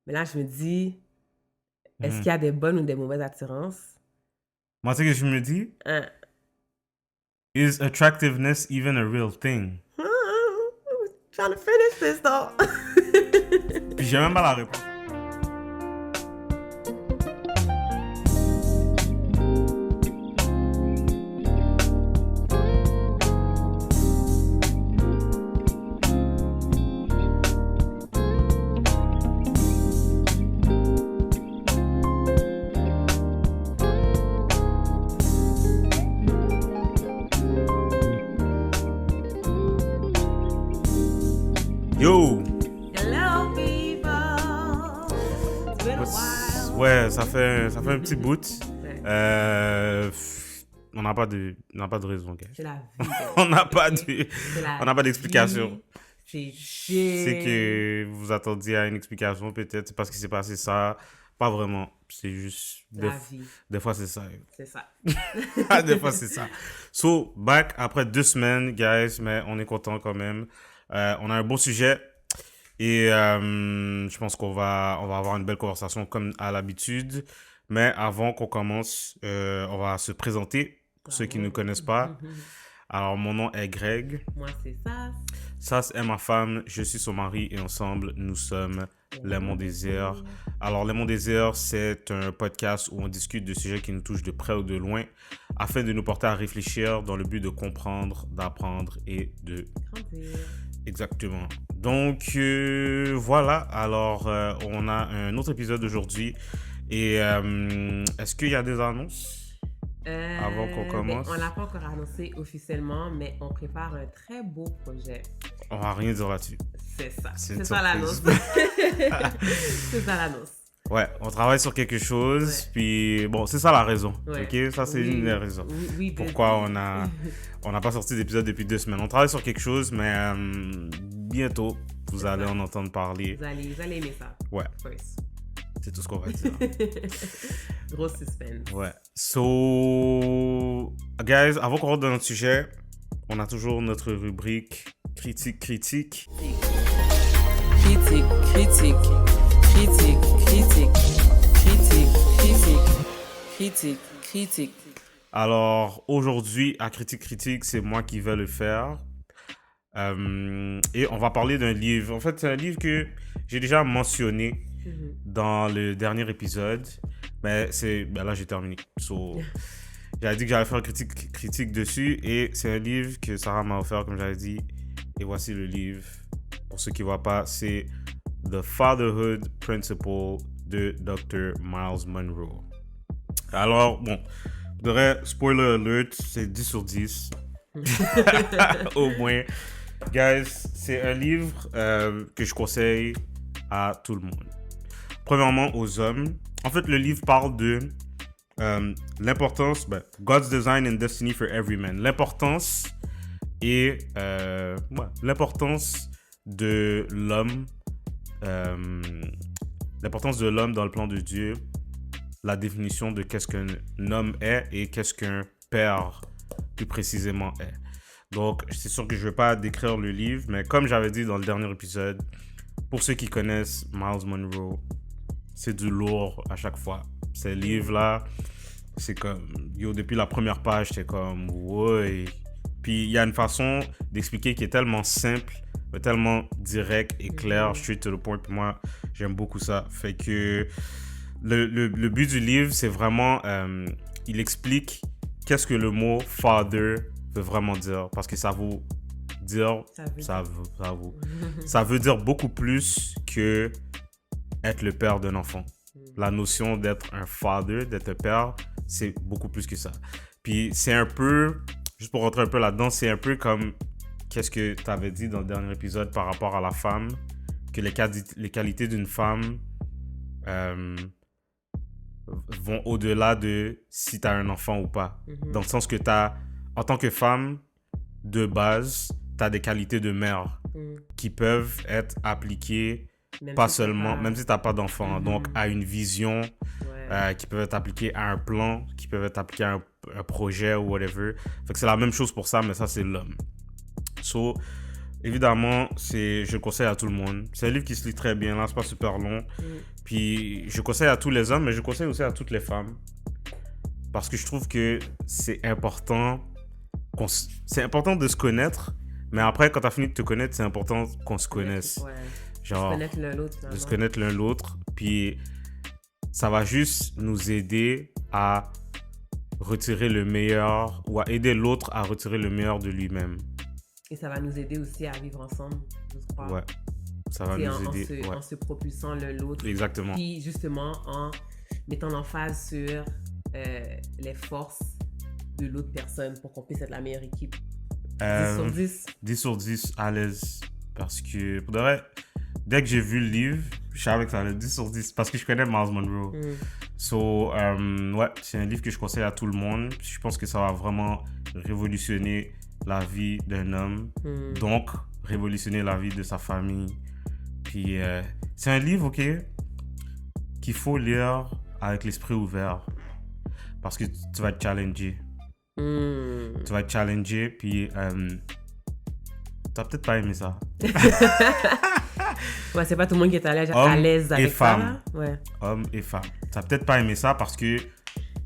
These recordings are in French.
Mais là, je me dis, est-ce Mhm. qu'il y a des bonnes ou des mauvaises attirances? Moi, tu sais que je me dis, Hein? is attractiveness even a real thing? Trying to finish this though. Puis j'ai même pas la réponse. Yo! Hello, people. It's been a while. Ouais, ça fait un petit bout. Ouais, On n'a pas de raison, gars. c'est la vie. On n'a pas C'est la d'explication. vie. C'est que vous attendiez à une explication, peut-être, c'est parce qu'il s'est passé ça. Pas vraiment. C'est juste. La vie. Des fois, c'est ça. C'est ça. Des fois, c'est ça. So, back après 2 semaines, guys, mais on est content quand même. On a un bon sujet. Et je pense qu'on va avoir une belle conversation comme à l'habitude. Mais avant qu'on commence, on va se présenter pour ceux qui ne nous connaissent pas. Alors, mon nom est Greg. Moi, c'est ça. Sas est ma femme, je suis son mari et ensemble, nous sommes Les Monts Désirs. Alors, Les Monts Désirs, c'est un podcast où on discute de sujets qui nous touchent de près ou de loin afin de nous porter à réfléchir dans le but de comprendre, d'apprendre et de... Grandir. Exactement. Donc, voilà. Alors, on a un autre épisode aujourd'hui. Et est-ce qu'il y a des annonces avant qu'on commence? On l'a pas encore annoncé officiellement, mais on prépare un très beau projet. On va rien dire là-dessus. C'est ça. C'est une C'est ça l'annonce. C'est ça l'annonce. Ouais, on travaille sur quelque chose, Ouais. puis bon, c'est ça la raison, Ouais. ok? Ça, c'est Oui, une des raisons. Oui, Pourquoi on n'a pas sorti d'épisode depuis 2 semaines. On travaille sur quelque chose, mais bientôt, vous C'est allez ça. en entendre parler. Vous allez aimer ça. Ouais, First. c'est tout ce qu'on va dire. Gros suspense. Ouais. So, guys, avant qu'on rentre dans notre sujet, on a toujours notre rubrique critique. Critique, critique, critique, critique, critique, critique. Alors, aujourd'hui, à critique, c'est moi qui vais le faire. Et on va parler d'un livre. En fait, c'est un livre que j'ai déjà mentionné dans le dernier épisode. Mais là, j'ai terminé. So, j'avais dit que j'allais faire une critique dessus. Et c'est un livre que Sarah m'a offert, comme j'avais dit. Et voici le livre. Pour ceux qui ne voient pas, c'est The Fatherhood Principle de Dr. Miles Monroe. Alors, bon, je dirais, spoiler alert, c'est 10 sur 10. Au moins. Guys, c'est un livre que je conseille à tout le monde. Premièrement, aux hommes. En fait, le livre parle de l'importance, God's Design and Destiny for Every Man. L'importance et l'importance de l'homme, l'importance de l'homme dans le plan de Dieu, la définition de qu'est-ce qu'un homme est et qu'est-ce qu'un père plus précisément est. Donc, c'est sûr que je ne vais pas décrire le livre, mais comme j'avais dit dans le dernier épisode, pour ceux qui connaissent Miles Monroe, c'est du lourd à chaque fois. Ces livres-là, c'est comme... Yo, depuis la première page, c'est comme... Ouais. Puis, il y a une façon d'expliquer qui est tellement simple, mais tellement direct et clair, straight to the point. Puis moi, j'aime beaucoup ça. Fait que... Le but du livre, c'est vraiment... il explique qu'est-ce que le mot « father » veut vraiment dire. Parce que ça veut dire... Ça veut dire beaucoup plus que être le père d'un enfant. La notion d'être un father, d'être un père, c'est beaucoup plus que ça. Puis c'est un peu... Juste pour rentrer un peu là-dedans, c'est un peu comme... Qu'est-ce que tu avais dit dans le dernier épisode par rapport à la femme, que les qualités d'une femme... vont au-delà de si tu as un enfant ou pas. Dans le sens que en tant que femme, de base, tu as des qualités de mère qui peuvent être appliquées, même si tu n'as pas d'enfant. Donc, à une vision, qui peuvent être appliquées à un plan, qui peuvent être appliquées à un projet ou whatever. Fait que c'est la même chose pour ça, mais ça, c'est l'homme. So, Évidemment, je le conseille à tout le monde. C'est un livre qui se lit très bien, là, c'est pas super long. Puis je conseille à tous les hommes, mais je conseille aussi à toutes les femmes. Parce que je trouve que c'est important, c'est important de se connaître, mais après, quand tu as fini de te connaître, c'est important qu'on se connaisse. Ouais. Genre, Se connaître l'un l'autre, de se finalement. connaître l'un l'autre. Puis ça va juste nous aider à retirer le meilleur, ou à aider l'autre à retirer le meilleur de lui-même. Et ça va nous aider aussi à vivre ensemble, je crois. Ouais, ça va C'est nous aider. en se propulsant l'un l'autre. Exactement. Puis justement, en mettant l'emphase sur les forces de l'autre personne pour qu'on puisse être la meilleure équipe. 10 sur 10. 10 sur 10 à l'aise. Parce que, pour de vrai, dès que j'ai vu le livre, je savais que ça allait 10 sur 10. Parce que je connais Miles Monroe. Ouais, c'est un livre que je conseille à tout le monde. Je pense que ça va vraiment révolutionner la vie d'un homme. Donc, révolutionner la vie de sa famille. Puis, c'est un livre, ok, qu'il faut lire avec l'esprit ouvert. Parce que tu vas être challengé. Tu vas être challengé, puis t'as peut-être pas aimé ça. Ouais, c'est pas tout le monde qui est à Hommes l'aise et avec ça. femmes. Là. Ouais. Hommes et femmes. T'as peut-être pas aimé ça parce que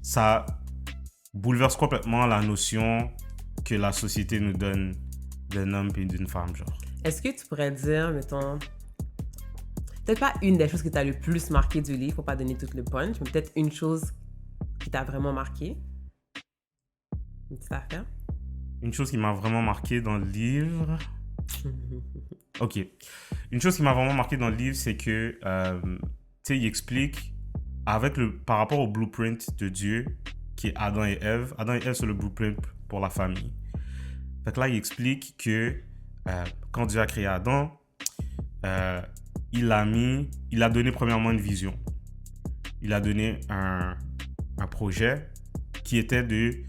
ça bouleverse complètement la notion que la société nous donne d'un homme et d'une femme, genre. Est-ce que tu pourrais dire, mettons, peut-être pas une des choses qui t'a le plus marqué du livre, faut pas donner tout le punch, mais peut-être une chose qui t'a vraiment marqué? Une petite affaire? Une chose qui m'a vraiment marqué dans le livre... Ok. Une chose qui m'a vraiment marqué dans le livre, c'est que, tu sais, il explique, par rapport au blueprint de Dieu, qui est Adam et Ève, c'est le blueprint pour la famille. Fait que là, il explique que quand Dieu a créé Adam, il a donné premièrement une vision. Il a donné un projet qui était de...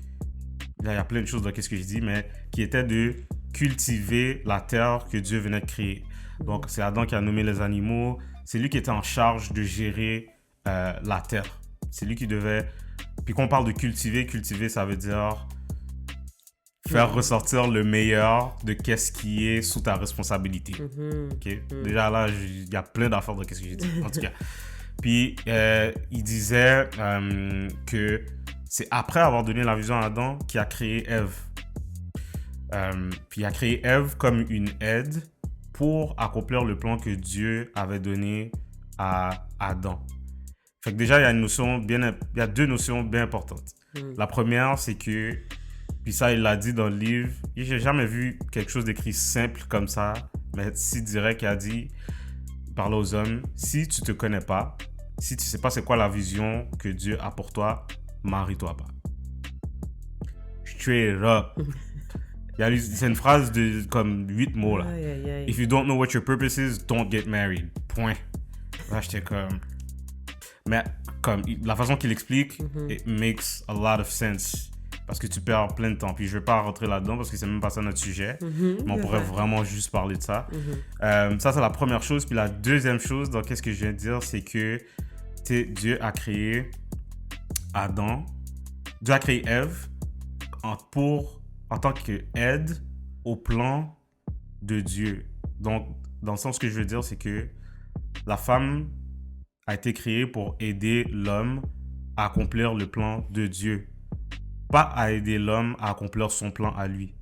Là, il y a plein de choses dans ce que je dis, mais qui était de cultiver la terre que Dieu venait de créer. Donc, c'est Adam qui a nommé les animaux. C'est lui qui était en charge de gérer la terre. C'est lui qui devait... Puis quand on parle de cultiver, ça veut dire faire ressortir le meilleur de qu'est-ce qui est sous ta responsabilité. Okay? Déjà là, il y a plein d'affaires dans qu'est-ce que j'ai dit, en tout cas. Puis, il disait que c'est après avoir donné la vision à Adam qu'il a créé Ève. Puis il a créé Ève comme une aide pour accomplir le plan que Dieu avait donné à Adam. Fait que déjà, il y a deux notions bien importantes. La première, c'est que, puis ça, il l'a dit dans le livre, j'ai jamais vu quelque chose d'écrit simple comme ça, mais si direct, il a dit, parle aux hommes, si tu te connais pas, si tu sais pas c'est quoi la vision que Dieu a pour toi, marie-toi pas. Straight up. C'est une phrase de comme 8 mots là. Aïe, aïe, aïe. If you don't know what your purpose is, don't get married. Point. Là, j'étais comme... Mais comme la façon qu'il explique, it makes a lot of sense. Parce que tu perds plein de temps. Puis je vais pas rentrer là-dedans parce que c'est même pas ça notre sujet. Mais on pourrait vraiment juste parler de ça. Ça, c'est la première chose. Puis la deuxième chose, dans qu'est-ce que je viens de dire, c'est que Dieu a créé Adam. Dieu a créé Ève en tant qu'aide au plan de Dieu. Donc, dans le sens que je veux dire, c'est que la femme a été créée pour aider l'homme à accomplir le plan de Dieu. Pas à aider l'homme à accomplir son plan à lui.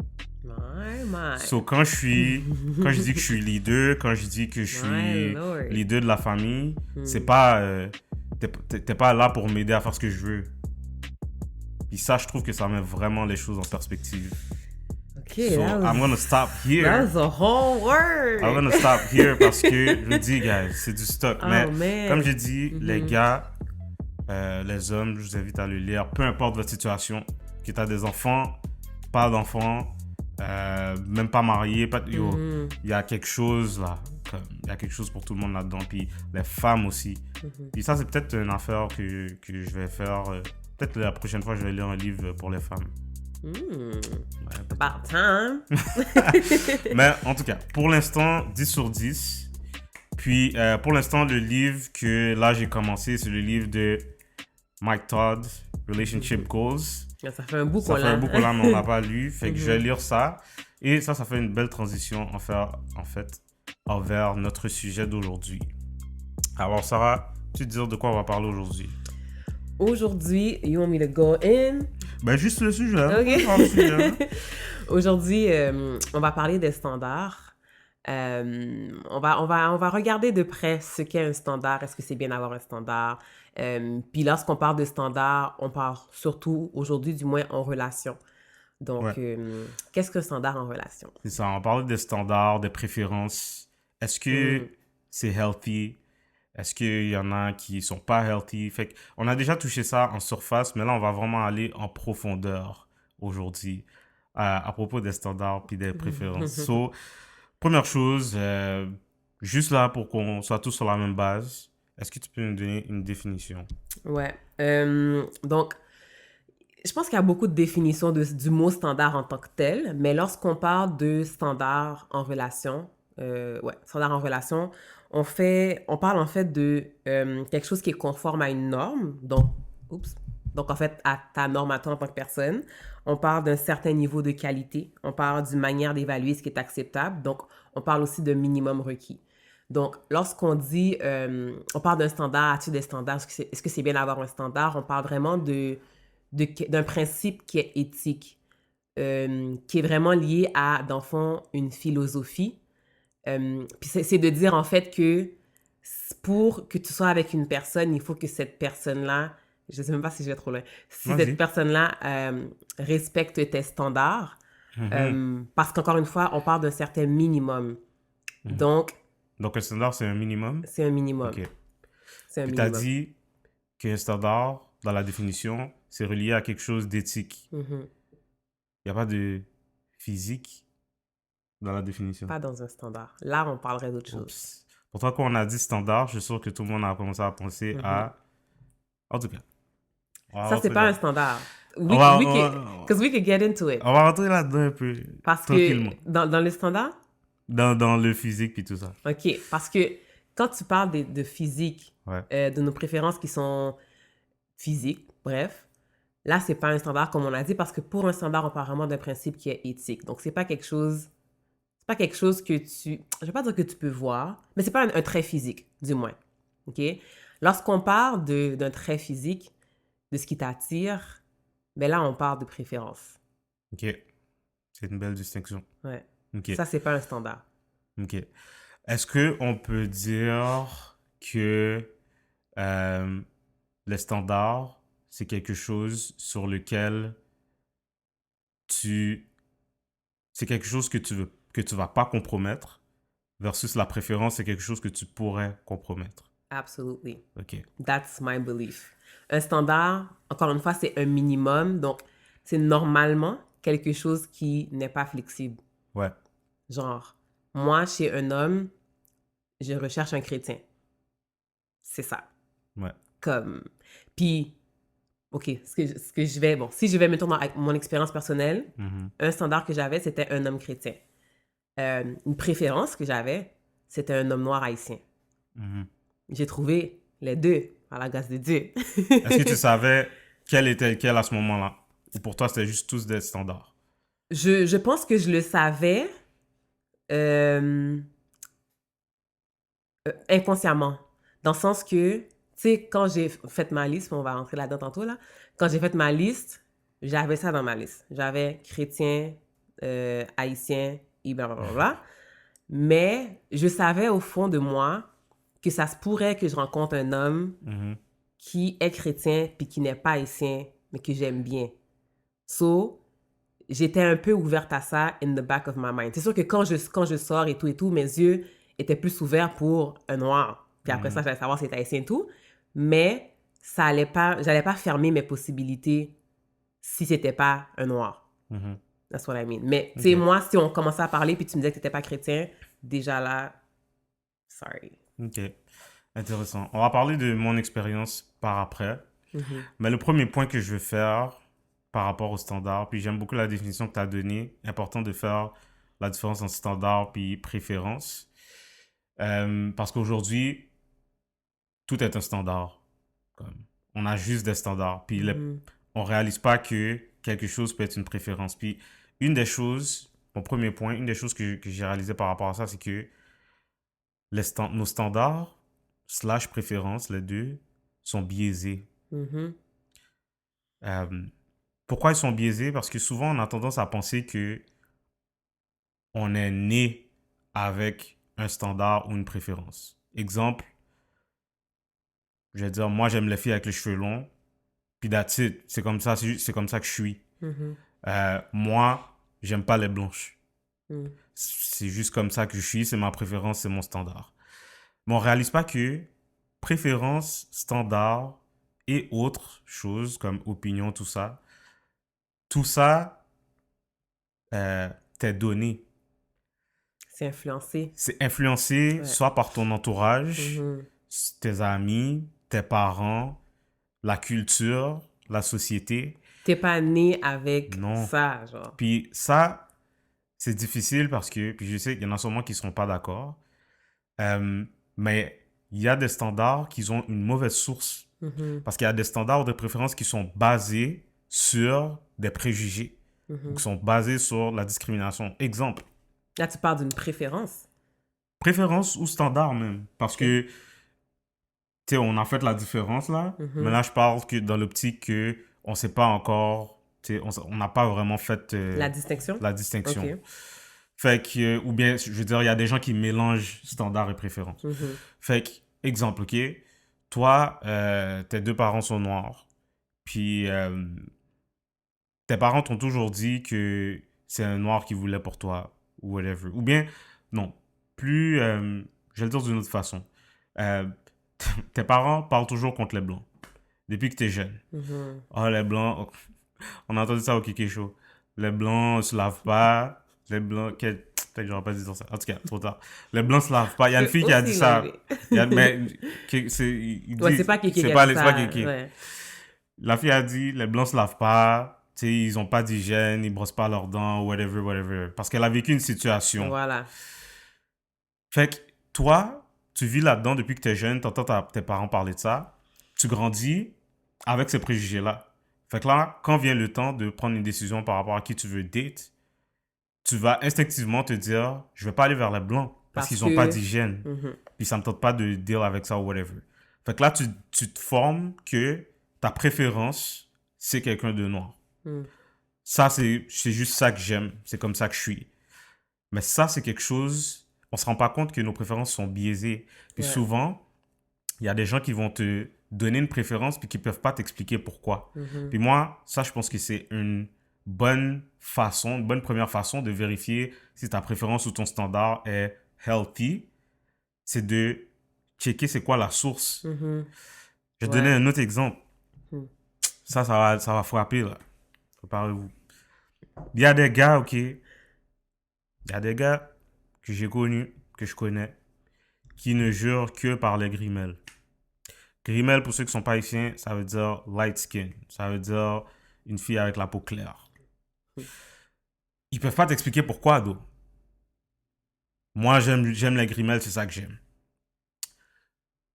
So, quand je dis que je suis leader, quand je dis que je suis leader de la famille, c'est pas... t'es pas là pour m'aider à faire ce que je veux. Puis ça, je trouve que ça met vraiment les choses en perspective. Okay, so, I'm gonna stop here. That's a whole word. I'm gonna stop here parce que, je vous dis, guys, c'est du stock. Oh, mais man. comme j'ai dit, les gars, les hommes, je vous invite à le lire. Peu importe votre situation, que tu as des enfants, pas d'enfants, même pas marié, il y a quelque chose là. Il y a quelque chose pour tout le monde là-dedans. Puis les femmes aussi. Puis ça, c'est peut-être une affaire que je vais faire. Peut-être la prochaine fois, je vais lire un livre pour les femmes. Ouais, About time. Mais en tout cas, pour l'instant, 10 sur 10. Puis pour l'instant, le livre que là j'ai commencé, c'est le livre de Mike Todd, Relationship Goals. Ça fait un bout Ça qu'on fait un l'a. bout qu'on l'a, mais on n'a pas lu. Fait que je vais Mhm. lire ça. Et ça fait une belle transition envers notre sujet d'aujourd'hui. Alors, Sarah, tu te dire de quoi on va parler aujourd'hui? Aujourd'hui, you want me to go in? Ben, juste le sujet. Hein. Ok. On parle du sujet, hein. Aujourd'hui, on va parler des standards. On va regarder de près ce qu'est un standard. Est-ce que c'est bien d'avoir un standard? Puis lorsqu'on parle de standard, on parle surtout aujourd'hui, du moins, en relation. Ouais, Donc, qu'est-ce qu'un standard en relation? c'est ça. On parle des standards, des préférences. Est-ce que Mm. c'est healthy? Est-ce qu'il y en a qui sont pas healthy? Fait on a déjà touché ça en surface, mais là, on va vraiment aller en profondeur aujourd'hui à propos des standards puis des préférences. So, première chose, juste là pour qu'on soit tous sur la même base, est-ce que tu peux nous donner une définition? Ouais. Donc, je pense qu'il y a beaucoup de définitions du mot standard en tant que tel, mais lorsqu'on parle de standard en relation, standard en relation, on parle en fait de quelque chose qui est conforme à une norme, donc en fait à ta norme à toi en tant que personne. On parle d'un certain niveau de qualité, on parle d'une manière d'évaluer ce qui est acceptable, donc on parle aussi de minimum requis. Donc, lorsqu'on dit, on parle d'un standard, as-tu des standards, est-ce que c'est bien d'avoir un standard, on parle vraiment d'un principe qui est éthique, qui est vraiment lié à, dans le fond, une philosophie. Puis c'est de dire, en fait, que pour que tu sois avec une personne, il faut que cette personne-là, je ne sais même pas si je vais trop loin, si cette Vas-y. personne-là respecte tes standards, Mhm, parce qu'encore une fois, on parle d'un certain minimum. mhm. Donc, Donc, un standard, c'est un minimum? c'est un minimum. OK. C'est un Puis tu as minimum. dit qu'un standard, dans la définition, c'est relié à quelque chose d'éthique. Mhm. Il n'y a pas de physique dans la définition. Pas dans un standard. Là, on parlerait d'autre chose. Oups. Pourtant, quand on a dit standard, je suis sûr que tout le monde a commencé à penser Mhm. à... En tout cas, on va Ça, c'est rentrer pas un là. standard. On va, Because we could get into it. on va rentrer là-dedans un peu, Parce tranquillement. que dans le standard, Dans le physique puis tout ça. OK. Parce que quand tu parles de physique, Ouais. de nos préférences qui sont physiques, bref, là, c'est pas un standard comme on a dit, parce que pour un standard, on parle vraiment d'un principe qui est éthique. Donc, c'est pas quelque chose que je vais pas dire que tu peux voir, mais c'est pas un trait physique, du moins. OK? Lorsqu'on parle d'un trait physique, de ce qui t'attire, ben là, on parle de préférence. OK. C'est une belle distinction. Ouais. OK. Ça, c'est pas un standard. OK. Est-ce qu'on peut dire que les standards, c'est quelque chose sur lequel c'est quelque chose que tu vas pas compromettre versus la préférence, c'est quelque chose que tu pourrais compromettre? Absolutely. OK. That's my belief. Un standard, encore une fois, c'est un minimum. Donc, c'est normalement quelque chose qui n'est pas flexible. Ouais. Genre, moi, chez un homme, je recherche un chrétien. C'est ça. Ouais. Puis, OK, si je vais, mettons, avec mon expérience personnelle, Mhm. un standard que j'avais, c'était un homme chrétien. Une préférence que j'avais, c'était un homme noir haïtien. Mhm. J'ai trouvé les deux, par la grâce de Dieu. Est-ce que tu savais quel était lequel à ce moment-là? Ou pour toi, c'était juste tous des standards? Je pense que je le savais inconsciemment. Dans le sens que, tu sais, quand j'ai fait ma liste, on va rentrer là-dedans tantôt, là. Quand j'ai fait ma liste, j'avais ça dans ma liste. J'avais chrétien, haïtien, et blablabla. Mais je savais au fond de moi que ça se pourrait que je rencontre un homme Mhm. qui est chrétien puis qui n'est pas haïtien, mais que j'aime bien. So, j'étais un peu ouverte à ça in the back of my mind. C'est sûr que quand je sors et tout, mes yeux étaient plus ouverts pour un noir. Puis après ça, j'allais savoir si c'était haïtien et tout. Mais j'allais pas fermer mes possibilités si c'était pas un noir. Mhm. That's what I mean. Mais, tu sais, Ok. moi, si on commençait à parler puis tu me disais que t'étais pas chrétien, déjà là, sorry. Ok. Intéressant. On va parler de mon expérience par après. Mhm. Mais le premier point que je veux faire par rapport au standard, puis j'aime beaucoup la définition que tu as donnée, important de faire la différence entre standard puis préférence. Parce qu'aujourd'hui, tout est un standard. On a juste des standards. Puis Mhm. on réalise pas que quelque chose peut être une préférence. Puis, une des choses, mon premier point, une des choses que j'ai réalisé par rapport à ça, c'est que nos standards slash préférences, les deux, sont biaisés. Mhm. Euh, Pourquoi ils sont biaisés? Parce que souvent, on a tendance à penser que on est né avec un standard ou une préférence. Exemple, je vais dire, moi, j'aime les filles avec les cheveux longs, puis that's it. C'est comme ça que je suis. Mhm. Moi, j'aime pas les blanches. Mhm. C'est juste comme ça que je suis, c'est ma préférence, c'est mon standard. Mais on réalise pas que préférence, standard et autres choses comme opinion, tout ça t'est donné. C'est influencé. C'est influencé Ouais. soit par ton entourage, Mhm. tes amis, tes parents, la culture, la société. T'es pas né avec Non. ça, genre. Puis ça, c'est difficile parce que, puis je sais qu'il y en a sûrement qui ne seront pas d'accord, mais il y a des standards qui ont une mauvaise source. Mhm. Parce qu'il y a des standards ou des préférences qui sont basés sur des préjugés ou Mhm. qui sont basés sur la discrimination. Exemple, Là, tu parles d'une préférence. préférence ou standard même. Parce que, tu sais, on a fait la différence là, Mhm. mais là, je parle que dans l'optique que on ne sait pas encore, tu sais, on n'a pas vraiment fait La distinction? la distinction. Ok. Fait que, ou bien, je veux dire, il y a des gens qui mélangent standard et préférence. Mhm. Fait que, exemple, ok, toi, tes deux parents sont noirs, puis tes parents t'ont toujours dit que c'est un noir qui voulait pour toi, ou whatever. Ou bien, non, plus, je vais le dire d'une autre façon. Euh, Tes parents parlent toujours contre les blancs, depuis que t'es jeune. Mhm. Oh, les blancs, oh, on a entendu ça au Kiki Show. Les blancs se lavent pas, les blancs, peut-être que j'aurais pas dit ça. En tout cas, trop tard. Les blancs se lavent pas. Il y a une C'est fille qui a dit aussi ça. l'anglais. Mais, il Ouais, dit, c'est pas Kéké qui c'est a pas, dit c'est ça. pas Kiki. Ouais. La fille a dit, les blancs se lavent pas, tu sais, ils ont pas d'hygiène, ils brossent pas leurs dents, whatever, whatever. Parce qu'elle a vécu une situation. Voilà. Fait que toi, tu vis là-dedans depuis que tu es jeune, tu entends tes parents parler de ça, tu grandis avec ces préjugés-là. Fait que là, quand vient le temps de prendre une décision par rapport à qui tu veux date, tu vas instinctivement te dire, je vais pas aller vers les blancs parce Parce qu'ils ont pas que... d'hygiène. Mhm. Puis ça me tente pas de deal avec ça ou whatever. Fait que là, tu te formes que ta préférence, c'est quelqu'un de noir. Mhm. Ça, c'est juste ça que j'aime. C'est comme ça que je suis. Mais ça, c'est quelque chose, on se rend pas compte que nos préférences sont biaisées. Puis Ouais. souvent, il y a des gens qui vont te donner une préférence puis qui peuvent pas t'expliquer pourquoi. Mhm. Puis moi, ça, je pense que c'est une bonne façon, une bonne première façon de vérifier si ta préférence ou ton standard est healthy. C'est de checker c'est quoi la source. Mhm. Je vais Ouais. donner un autre exemple. Mhm. Ça va frapper, là. Préparez-vous. Il y a des gars, ok. Il y a des gars que j'ai connus, que je connais, qui ne jurent que par les grimelles. Grimelle, pour ceux qui ne sont pas haïtiens, ça veut dire light skin. Ça veut dire une fille avec la peau claire. Ils peuvent pas t'expliquer pourquoi, d'où. Moi, j'aime les grimelles, c'est ça que j'aime.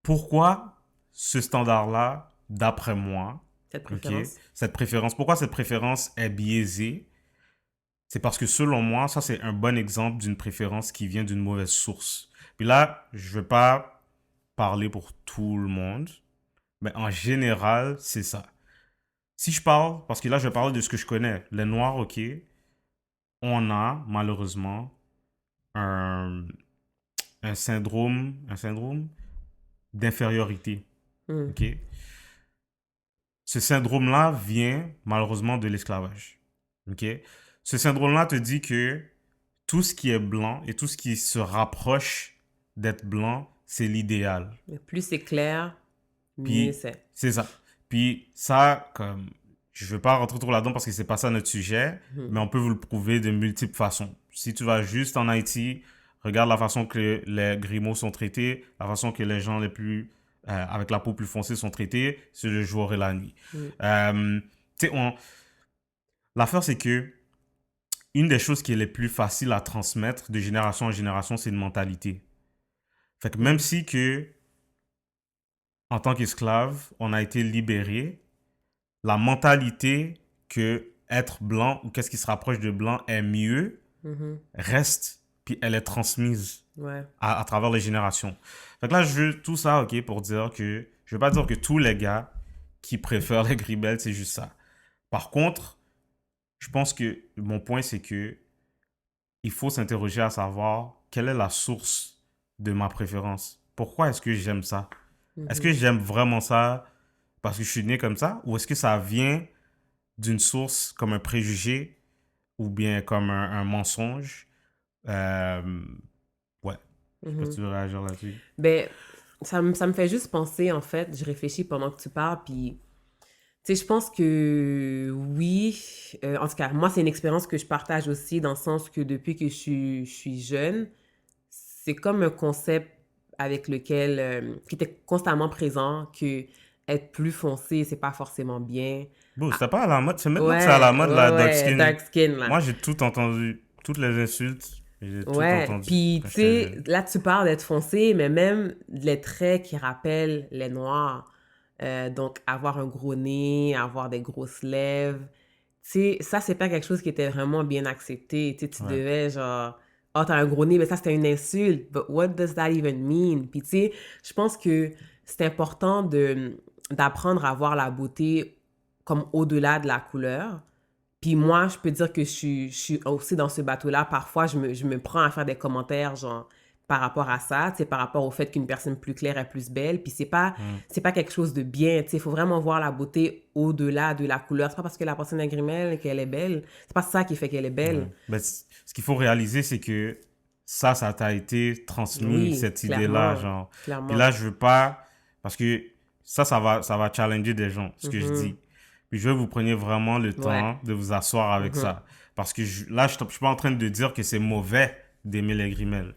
Pourquoi ce standard-là, d'après moi, Cette ok, préférence. cette préférence, pourquoi cette préférence est biaisée? C'est parce que selon moi, ça c'est un bon exemple d'une préférence qui vient d'une mauvaise source. Puis là, je ne vais pas parler pour tout le monde, mais en général, c'est ça. Si je parle, parce que là je vais parler de ce que je connais, les Noirs, ok, on a malheureusement un, un syndrome d'infériorité, Mhm. ok. Ce syndrome-là vient malheureusement de l'esclavage, ok. Ce syndrome-là te dit que tout ce qui est blanc et tout ce qui se rapproche d'être blanc, c'est l'idéal. Mais plus c'est clair, mieux Puis, c'est. c'est ça. Puis ça, comme, je ne veux pas rentrer trop là-dedans parce que c'est pas ça notre sujet, Mhm. mais on peut vous le prouver de multiples façons. Si tu vas juste en Haïti, regarde la façon que les Grimauds sont traités, la façon que les gens les plus, avec la peau plus foncée sont traités, c'est le jour et la nuit. Mhm. Tu sais, l'affaire, c'est que une des choses qui est les plus faciles à transmettre de génération en génération, c'est une mentalité. Fait que même si que, en tant qu'esclave, on a été libéré, la mentalité que être blanc ou qu'est-ce qui se rapproche de blanc est mieux reste, puis elle est transmise Ouais. à travers les générations. Fait que là, je veux tout ça, ok, pour dire que je veux pas dire que tous les gars qui préfèrent les Gribel, c'est juste ça. Par contre, je pense que mon point, c'est que il faut s'interroger à savoir quelle est la source de ma préférence. Pourquoi est-ce que j'aime ça? Est-ce que j'aime vraiment ça parce que je suis né comme ça? Ou est-ce que ça vient d'une source comme un préjugé ou bien comme un mensonge? Ouais. Je sais pas si tu veux réagir là-dessus. Ben, ça me fait juste penser, en fait, je réfléchis pendant que tu parles, puis, tu sais, je pense que oui, en tout cas, moi, c'est une expérience que je partage aussi, dans le sens que depuis que je suis jeune, c'est comme un concept avec lequel, qui était constamment présent, que être plus foncé, c'est pas forcément bien. Bon, c'était pas à la mode. C'est maintenant que c'est à la Ouais, mode, la ouais, dark ouais, skin. dark skin, là. Moi, j'ai tout entendu. Toutes les insultes, j'ai tout Ouais, entendu. puis quand tu j'étais sais, jeune. là tu parles d'être foncé, mais même les traits qui rappellent les noirs, donc avoir un gros nez, avoir des grosses lèvres, tu sais, ça c'est pas quelque chose qui était vraiment bien accepté, tu sais, tu Ouais. devais genre, oh t'as un gros nez, mais ça c'était une insulte, but what does that even mean? Puis tu sais, je pense que c'est important d'apprendre à voir la beauté comme au-delà de la couleur. Puis moi, je peux dire que je suis aussi dans ce bateau-là. Parfois, je me prends à faire des commentaires, genre, par rapport à ça, tu sais, par rapport au fait qu'une personne plus claire est plus belle. Puis c'est pas quelque chose de bien, tu sais. Il faut vraiment voir la beauté au-delà de la couleur. C'est pas parce que la personne est grimelle qu'elle est belle. C'est pas ça qui fait qu'elle est belle. Ouais. Ben, ce qu'il faut réaliser, c'est que ça t'a été transmis, Oui, cette idée-là, clairement, genre. Puis clairement. là, je veux pas, parce que ça va challenger des gens, ce que je dis. Puis je veux que vous preniez vraiment le temps de vous asseoir avec ça. Parce que là, je suis pas en train de dire que c'est mauvais d'aimer les grimelles.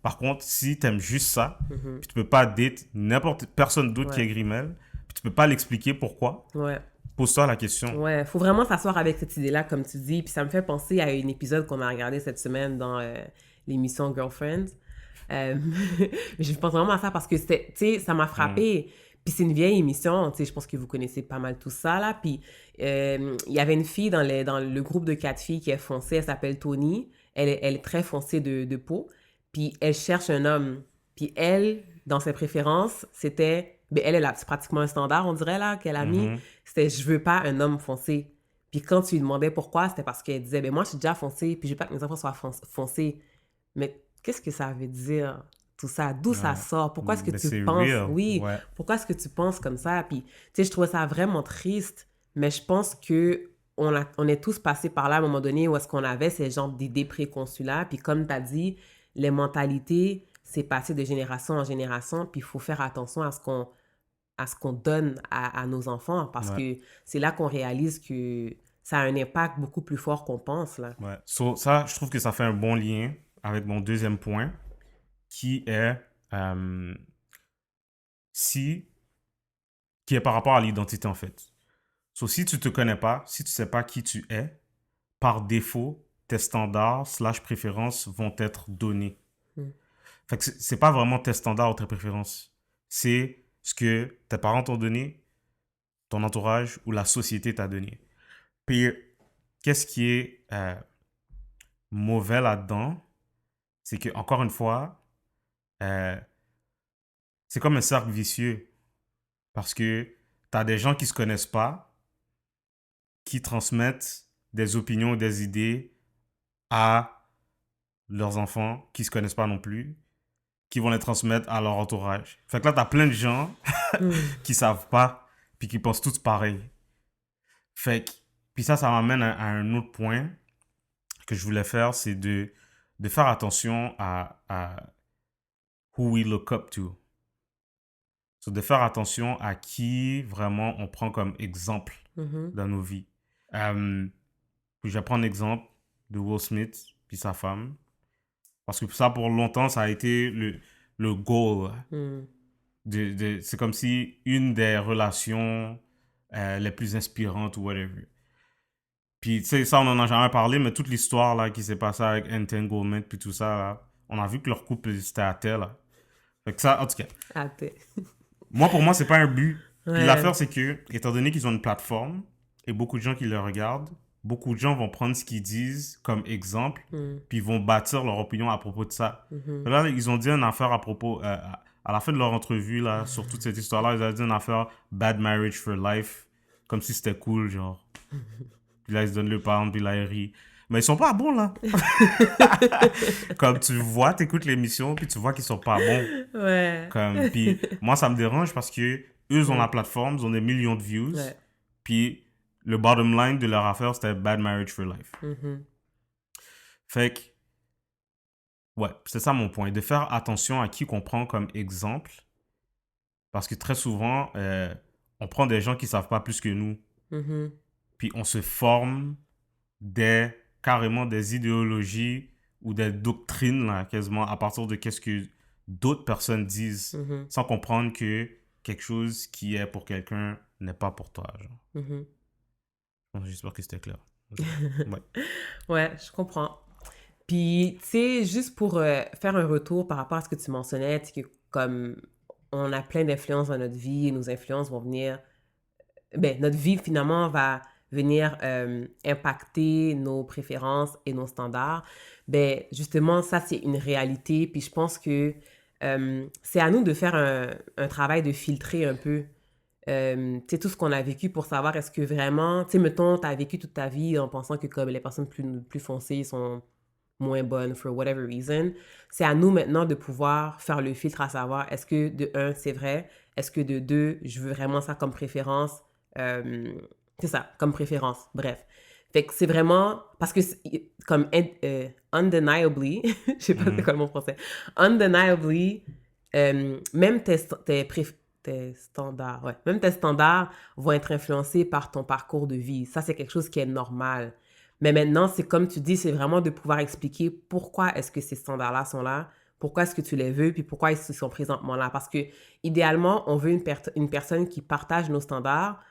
Par contre, si t'aimes juste ça, puis tu peux pas date n'importe personne d'autre qui est grimelle, puis tu peux pas l'expliquer pourquoi, Ouais. pose-toi la question. Ouais, faut vraiment s'asseoir avec cette idée-là, comme tu dis. Puis ça me fait penser à un épisode qu'on a regardé cette semaine dans l'émission Girlfriends. Je pense vraiment à ça parce que c'était, tu sais, ça m'a frappé. Puis c'est une vieille émission, tu sais, je pense que vous connaissez pas mal tout ça, là. Puis il y avait une fille dans le groupe de 4 filles qui est foncée, elle s'appelle Tony. Elle est très foncée de peau. Puis elle cherche un homme. Puis elle, dans ses préférences, c'était... Ben elle est là, c'est pratiquement un standard, on dirait, là, qu'elle a mis. C'était « je veux pas un homme foncé ». Puis quand tu lui demandais pourquoi, c'était parce qu'elle disait « ben moi, je suis déjà foncée, puis je veux pas que mes enfants soient foncés ». Mais qu'est-ce que ça veut dire, tout ça? D'où ça sort? Pourquoi est-ce que Mais tu c'est penses? real. Oui, Ouais. pourquoi est-ce que tu penses comme ça? Puis, tu sais, je trouvais ça vraiment triste, mais je pense que on est tous passés par là à un moment donné où est-ce qu'on avait ces genres d'idées préconçues-là. Puis comme tu as dit, les mentalités, c'est passé de génération en génération, puis il faut faire attention à ce qu'on donne à nos enfants, parce que c'est là qu'on réalise que ça a un impact beaucoup plus fort qu'on pense, là. Ouais. So, ça, je trouve que ça fait un bon lien avec mon deuxième point, qui est qui est par rapport à l'identité, en fait. So, si tu te connais pas, si tu sais pas qui tu es, par défaut, tes standards / préférences vont être donnés. Fait que c'est pas vraiment tes standards ou tes préférences. C'est ce que tes parents t'ont donné, ton entourage ou la société t'a donné. Puis, qu'est-ce qui est mauvais là-dedans? C'est que, encore une fois, c'est comme un cercle vicieux. Parce que t'as des gens qui se connaissent pas, qui transmettent des opinions, des idées à leurs enfants qui se connaissent pas non plus, qui vont les transmettre à leur entourage. Fait que là, t'as plein de gens qui savent pas, puis qui pensent tous pareil. Fait que, puis ça m'amène à un autre point que je voulais faire, c'est de faire attention à who we look up to. So, de faire attention à qui vraiment on prend comme exemple dans nos vies. Puis je vais prendre l'exemple de Will Smith puis sa femme. Parce que ça, pour longtemps, ça a été le goal. C'est comme si une des relations les plus inspirantes ou whatever. Puis, tu sais, ça, on en a jamais parlé, mais toute l'histoire là qui s'est passée avec Entanglement puis tout ça, là, on a vu que leur couple, c'était à terre, là. Fait que ça, en tout cas, pour moi, c'est pas un but. Puis l'affaire, c'est que, étant donné qu'ils ont une plateforme et beaucoup de gens qui le regardent, beaucoup de gens vont prendre ce qu'ils disent comme exemple, Mm. puis ils vont bâtir leur opinion à propos de ça. Mhm. Là, ils ont dit une affaire à propos, à la fin de leur entrevue, là, sur toute cette histoire-là, ils ont dit une affaire Bad Marriage for Life, comme si c'était cool, genre. Puis là, ils se donnent le parent, puis là, ils rient. Mais ils sont pas bons, là. Comme tu vois, t'écoutes l'émission, puis tu vois qu'ils sont pas bons. Ouais. Comme, puis moi, ça me dérange parce que eux ont Ouais. la plateforme, ils ont des millions de views. Ouais. Puis le bottom line de leur affaire, c'était Bad Marriage for Life. Mhm. Fait que, ouais, c'est ça mon point. De faire attention à qui qu'on prend comme exemple. Parce que très souvent, on prend des gens qui savent pas plus que nous. Mhm. Puis on se forme carrément des idéologies ou des doctrines, là, quasiment, à partir de qu'est-ce que d'autres personnes disent, Mhm. sans comprendre que quelque chose qui est pour quelqu'un n'est pas pour toi. Genre. Mhm. Bon, j'espère que c'était clair. Ouais. Ouais, je comprends. Puis, tu sais, juste pour faire un retour par rapport à ce que tu mentionnais, tu sais, que comme on a plein d'influences dans notre vie et nos influences vont venir, ben, notre vie finalement va venir impacter nos préférences et nos standards. Ben, justement, ça, c'est une réalité. Puis je pense que c'est à nous de faire un travail de filtrer un peu tu sais, tout ce qu'on a vécu pour savoir est-ce que vraiment, tu sais, mettons, tu as vécu toute ta vie en pensant que comme les personnes plus foncées sont moins bonnes for whatever reason. C'est à nous maintenant de pouvoir faire le filtre à savoir est-ce que de un, c'est vrai, est-ce que de deux, je veux vraiment ça comme préférence. C'est ça, comme préférence, bref. Fait que c'est vraiment, parce que comme undeniably, je sais pas c'est quoi le mot français, undeniably, même tes standards, ouais, même tes standards vont être influencés par ton parcours de vie. Ça, c'est quelque chose qui est normal. Mais maintenant, c'est comme tu dis, c'est vraiment de pouvoir expliquer pourquoi est-ce que ces standards-là sont là, pourquoi est-ce que tu les veux, puis pourquoi ils sont présentement là. Parce que, idéalement, on veut une personne qui partage nos standards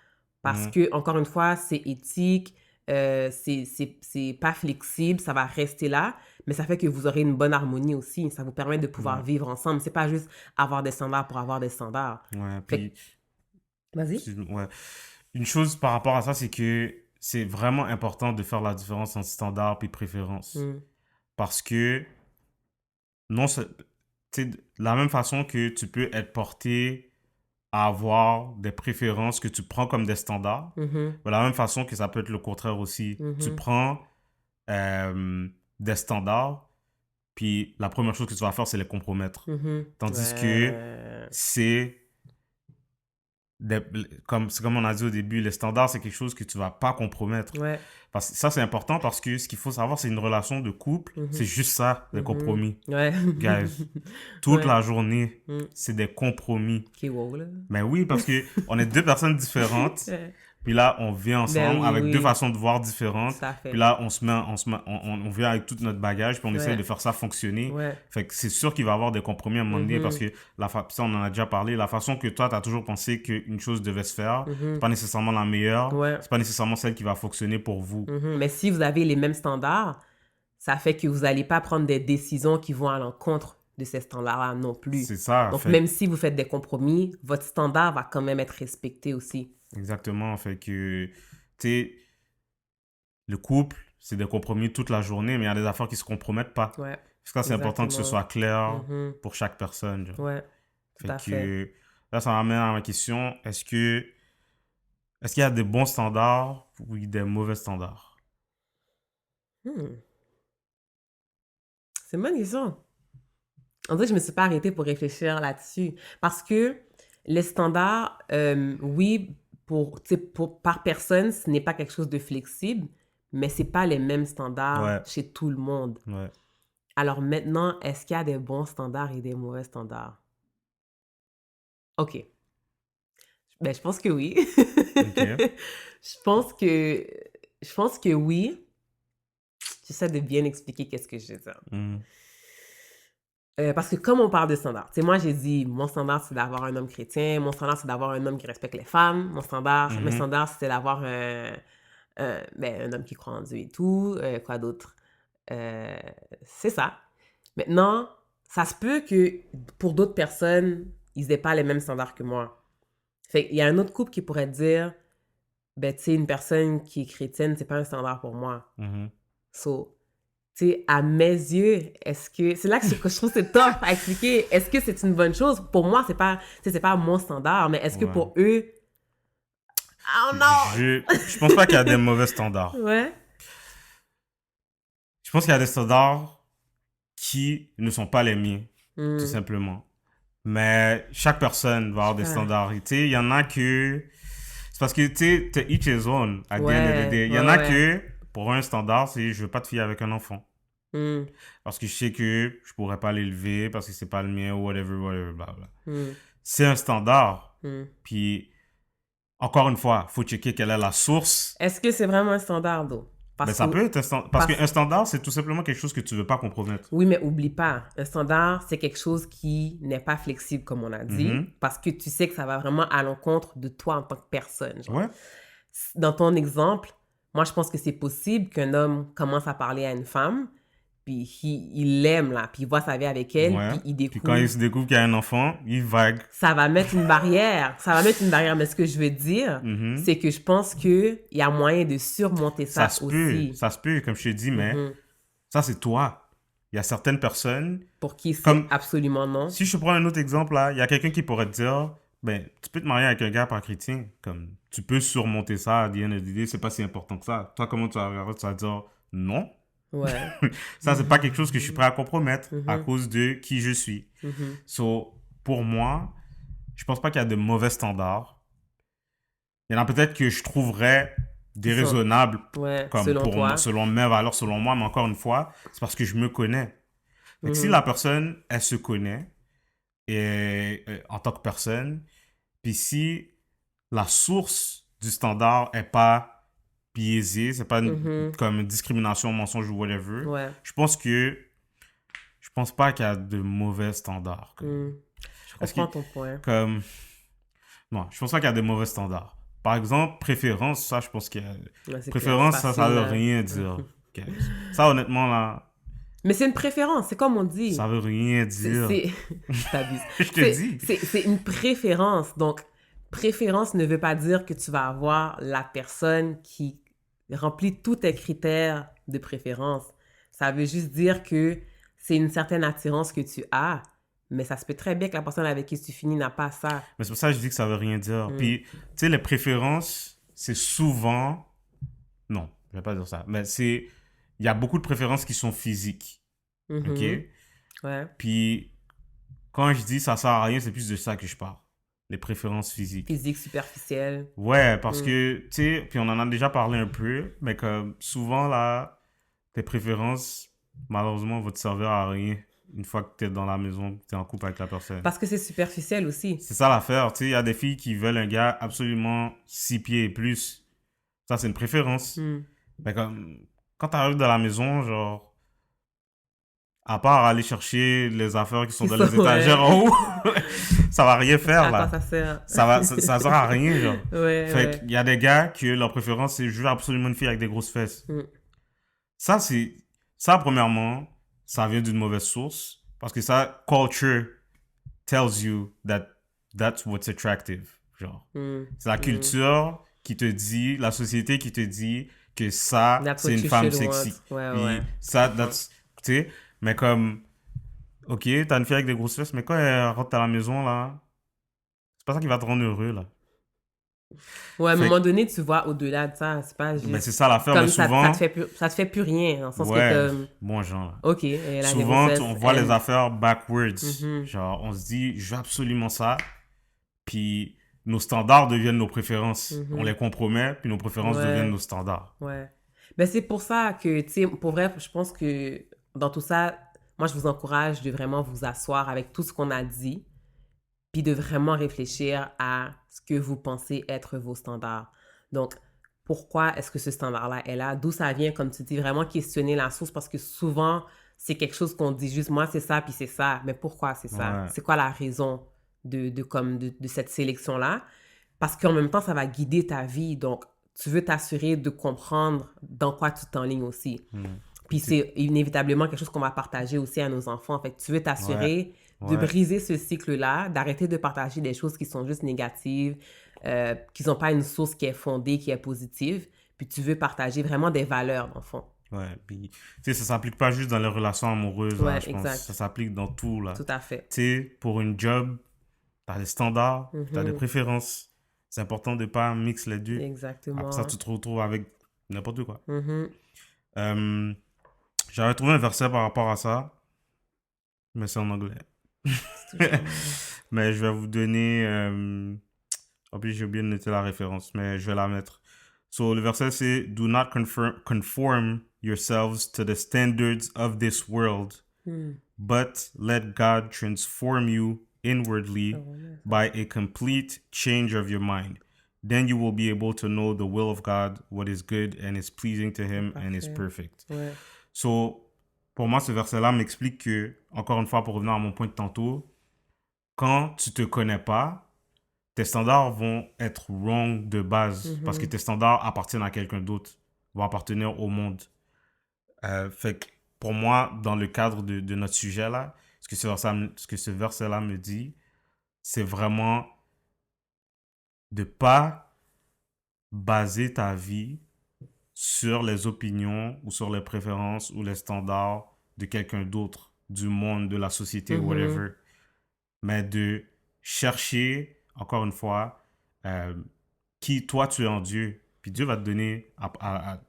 parce Mhm. que, encore une fois, c'est éthique, c'est pas flexible, ça va rester là, mais ça fait que vous aurez une bonne harmonie aussi. Ça vous permet de pouvoir Ouais. vivre ensemble. C'est pas juste avoir des standards pour avoir des standards. Ouais, Fait puis, vas-y. ouais. Une chose par rapport à ça, c'est que c'est vraiment important de faire la différence entre standard et préférence. Mm. Parce que, non, tu sais, de la même façon que tu peux être porté à avoir des préférences que tu prends comme des standards, Mhm. de la même façon que ça peut être le contraire aussi. Tu Mhm. prends des standards, puis la première chose que tu vas faire, c'est les compromettre. Mhm. Tandis que Ouais. c'est c'est comme on a dit au début, les standards, c'est quelque chose que tu vas pas compromettre. Ouais. Parce que ça, c'est important parce que ce qu'il faut savoir, c'est une relation de couple, Mhm. c'est juste ça, les Mhm. compromis. Ouais. Guys, toute Ouais. la journée, Mm. c'est des compromis. Qui est wow, là. Ben oui, parce que on est deux personnes différentes, Ouais. puis là, on vient Ben ensemble oui, avec deux oui. façons de voir différentes. Ça fait. Puis là, on vient avec tout notre bagage, puis on essaie Ouais. de faire ça fonctionner. Ouais. Fait que c'est sûr qu'il va y avoir des compromis à un moment donné, Mhm. parce que ça, on en a déjà parlé, la façon que toi, tu as toujours pensé qu'une chose devait se faire, c'est pas nécessairement la meilleure, Ouais. c'est pas nécessairement celle qui va fonctionner pour vous. Mhm. Mais si vous avez les mêmes standards, ça fait que vous n'allez pas prendre des décisions qui vont à l'encontre de ces standards-là non plus. C'est ça. Donc, Fait même si vous faites des compromis, votre standard va quand même être respecté aussi. exactement. Fait que, tu sais, le couple, c'est des compromis toute la journée, mais il y a des affaires qui se compromettent pas. Ouais. Parce que c'est important que ce Exactement. soit clair Mhm. pour chaque personne. Genre. Ouais. Tout Fait à fait. que là, ça m'amène à ma question. Est-ce qu'il y a des bons standards ou des mauvais standards? Hmm. C'est une bonne question. En vrai, je me suis pas arrêtée pour réfléchir là-dessus. Parce que les standards, oui, par personne, ce n'est pas quelque chose de flexible, mais c'est pas les mêmes standards Ouais. chez tout le monde. Ouais. Alors maintenant, est-ce qu'il y a des bons standards et des mauvais standards? OK. Ben, je pense que oui. Ok. Je pense que oui. J'essaie de bien expliquer qu'est-ce que je veux dire. Mhm. Parce que comme on parle de standards, tu sais, moi j'ai dit, mon standard c'est d'avoir un homme chrétien, mon standard c'est d'avoir un homme qui respecte les femmes, mes Mhm. standards c'était d'avoir un homme qui croit en Dieu et tout, quoi d'autre? C'est ça. Maintenant, ça se peut que pour d'autres personnes, ils n'aient pas les mêmes standards que moi. Fait qu'il y a un autre couple qui pourrait dire, ben, tu sais, une personne qui est chrétienne, c'est pas un standard pour moi. Mhm. So, tu sais, à mes yeux, est-ce que... C'est là que je trouve que c'est tough à expliquer. Est-ce que c'est une bonne chose? Pour moi, tu sais, c'est pas mon standard, mais est-ce que Ouais. pour eux... Oh non! Je pense pas qu'il y a des mauvais standards. Ouais. Je pense qu'il y a des standards qui ne sont pas les miens, tout simplement. Mais chaque personne va avoir des standards. Tu sais, il y en a que... C'est parce que, tu sais, t'es each his own, at the end of the day. Il y en a que, pour un standard, c'est je veux pas de fille avec un enfant. Parce que je sais que je pourrais pas l'élever, parce que c'est pas le mien, ou whatever, blablabla. C'est un standard. Puis, encore une fois, faut checker quelle est la source. Est-ce que c'est vraiment un standard, d'eau? Mais ça peut être un standard. Parce qu'un standard, c'est tout simplement quelque chose que tu veux pas compromettre. Oui, mais oublie pas, un standard, c'est quelque chose qui n'est pas flexible, comme on a dit, parce que tu sais que ça va vraiment à l'encontre de toi en tant que personne. Genre. Ouais. Dans ton exemple, moi, je pense que c'est possible qu'un homme commence à parler à une femme, puis il l'aime, là, puis il voit sa vie avec elle, Ouais. puis il découvre... Puis quand il se découvre qu'il y a un enfant, il vague. Ça va mettre une barrière. Ça va mettre une barrière. Mais ce que je veux dire, c'est que je pense qu'il y a moyen de surmonter ça Ça se aussi. peut, ça se peut, comme je te dis, mais ça, c'est toi. Il y a certaines personnes... Pour qui c'est Comme- absolument non. Si je te prends un autre exemple, là, il y a quelqu'un qui pourrait te dire, ben, tu peux te marier avec un gars pas chrétien. Comme, tu peux surmonter ça, à the end of the day, c'est pas si important que ça. Toi, comment tu vas regarder, tu vas dire non. Ouais. Ça, c'est pas quelque chose que je suis prêt à compromettre à cause de qui je suis. So, pour moi, je pense pas qu'il y a de mauvais standards. Il y en a peut-être que je trouverais déraisonnables Ouais, comme selon pour toi. moi, selon mes valeurs, selon moi, mais encore une fois, c'est parce que je me connais. Fait que si la personne, elle se connaît et, en tant que personne, puis si la source du standard est pas biaisée, c'est pas comme discrimination, mensonge ou whatever, Ouais. je pense pas qu'il y a de mauvais standards. Je Est-ce comprends ton point. Comme, non, je pense pas qu'il y a de mauvais standards. Par exemple, préférence, ça, je pense qu'il y a... Ouais, c'est Préférence, clair, ça veut facile, rien dire. Ok. Ça, honnêtement, là, Mais c'est une préférence, c'est comme on dit. ça veut rien dire. T'abuses. Je te dis. C'est une préférence. Donc, préférence ne veut pas dire que tu vas avoir la personne qui remplit tous tes critères de préférence. Ça veut juste dire que c'est une certaine attirance que tu as, mais ça se peut très bien que la personne avec qui tu finis n'a pas ça. Mais c'est pour ça que je dis que ça veut rien dire. Puis, tu sais, les préférences, c'est souvent... Non, je vais pas dire ça. Mais c'est... Il y a beaucoup de préférences qui sont physiques. OK? Ouais. Puis, quand je dis ça sert à rien, c'est plus de ça que je parle. Les préférences physiques. Physique superficielle. Ouais, parce que, tu sais, puis on en a déjà parlé un peu, mais comme souvent, là, tes préférences, malheureusement, vont te servir à rien une fois que t'es dans la maison, que t'es en couple avec la personne. Parce que c'est superficiel aussi. C'est ça l'affaire, tu sais, il y a des filles qui veulent un gars absolument 6 pieds et plus. Ça, c'est une préférence. Mais comme, quand t'arrives dans la maison, genre, à part aller chercher les affaires qui sont dans les étagères en haut, ça va rien faire, là. À quoi ça sert? Ça sert à rien, genre. Ouais, Fait qu'il y a des gars que leur préférence, c'est je veux absolument une fille avec des grosses fesses. Ça, premièrement, ça vient d'une mauvaise source. Parce que ça, culture tells you that that's what's attractive. Genre. C'est la culture qui te dit, la société qui te dit que ça, That's c'est what une you femme should sexy. want. Ouais, Puis ouais. ça, that's, tu sais, mais comme, ok, t'as une fille avec des grosses fesses, mais quand elle rentre à la maison, là, c'est pas ça qui va te rendre heureux, là. Ouais, à un Fait moment donné, tu vois au-delà de ça. C'est pas juste... Mais c'est ça l'affaire, comme mais souvent... ça te fait plus rien. Dans le sens Ouais, que comme... bon genre, là. OK, elle a des Souvent, grossesses, on voit elle- les affaires backwards. Genre, on se dit, je veux absolument ça. Puis, nos standards deviennent nos préférences. On les compromet, puis nos préférences Ouais. deviennent nos standards. Ouais. Ben, c'est pour ça que, tu sais, pour vrai, je pense que dans tout ça, moi, je vous encourage de vraiment vous asseoir avec tout ce qu'on a dit, puis de vraiment réfléchir à ce que vous pensez être vos standards. Donc, pourquoi est-ce que ce standard-là est là? D'où ça vient, comme tu dis, vraiment questionner la source, parce que souvent, c'est quelque chose qu'on dit juste, moi, c'est ça, puis c'est ça. Mais pourquoi c'est ça? Ouais. C'est quoi la raison de cette sélection-là? Parce qu'en même temps, ça va guider ta vie. Donc, tu veux t'assurer de comprendre dans quoi tu t'enlignes aussi. Puis c'est inévitablement quelque chose qu'on va partager aussi à nos enfants. Fait que tu veux t'assurer de Ouais. briser ce cycle-là, d'arrêter de partager des choses qui sont juste négatives, qu'ils n'ont pas une source qui est fondée, qui est positive, puis tu veux partager vraiment des valeurs, dans le fond. Ouais, puis, tu sais, ça s'applique pas juste dans les relations amoureuses, là, Ouais, je pense. exact. Ça s'applique dans tout, là. Tout à fait. Tu sais, pour une job, t'as des standards, t'as des préférences. C'est important de pas mixer les deux. Exactement. Après ça, tu te retrouves avec n'importe quoi. Mhm. J'avais trouvé un verset par rapport à ça, mais c'est en anglais. Mais je vais vous donner... En plus, j'ai oublié de noter la référence, mais je vais la mettre. So, le verset, c'est « Do not conform yourselves to the standards of this world, but let God transform you inwardly by a complete change of your mind. Then you will be able to know the will of God, what is good and is pleasing to Him and is perfect. » Ouais. So, pour moi, ce verset-là m'explique que, encore une fois, pour revenir à mon point de tantôt, quand tu te connais pas, tes standards vont être wrong de base parce que tes standards appartiennent à quelqu'un d'autre, vont appartenir au monde. Fait que pour moi, dans le cadre de notre sujet là, ce que ce verset-là me dit, c'est vraiment de pas baser ta vie sur les opinions ou sur les préférences ou les standards de quelqu'un d'autre, du monde, de la société, whatever, mais de chercher, encore une fois, qui toi tu es en Dieu. Puis Dieu va te donner,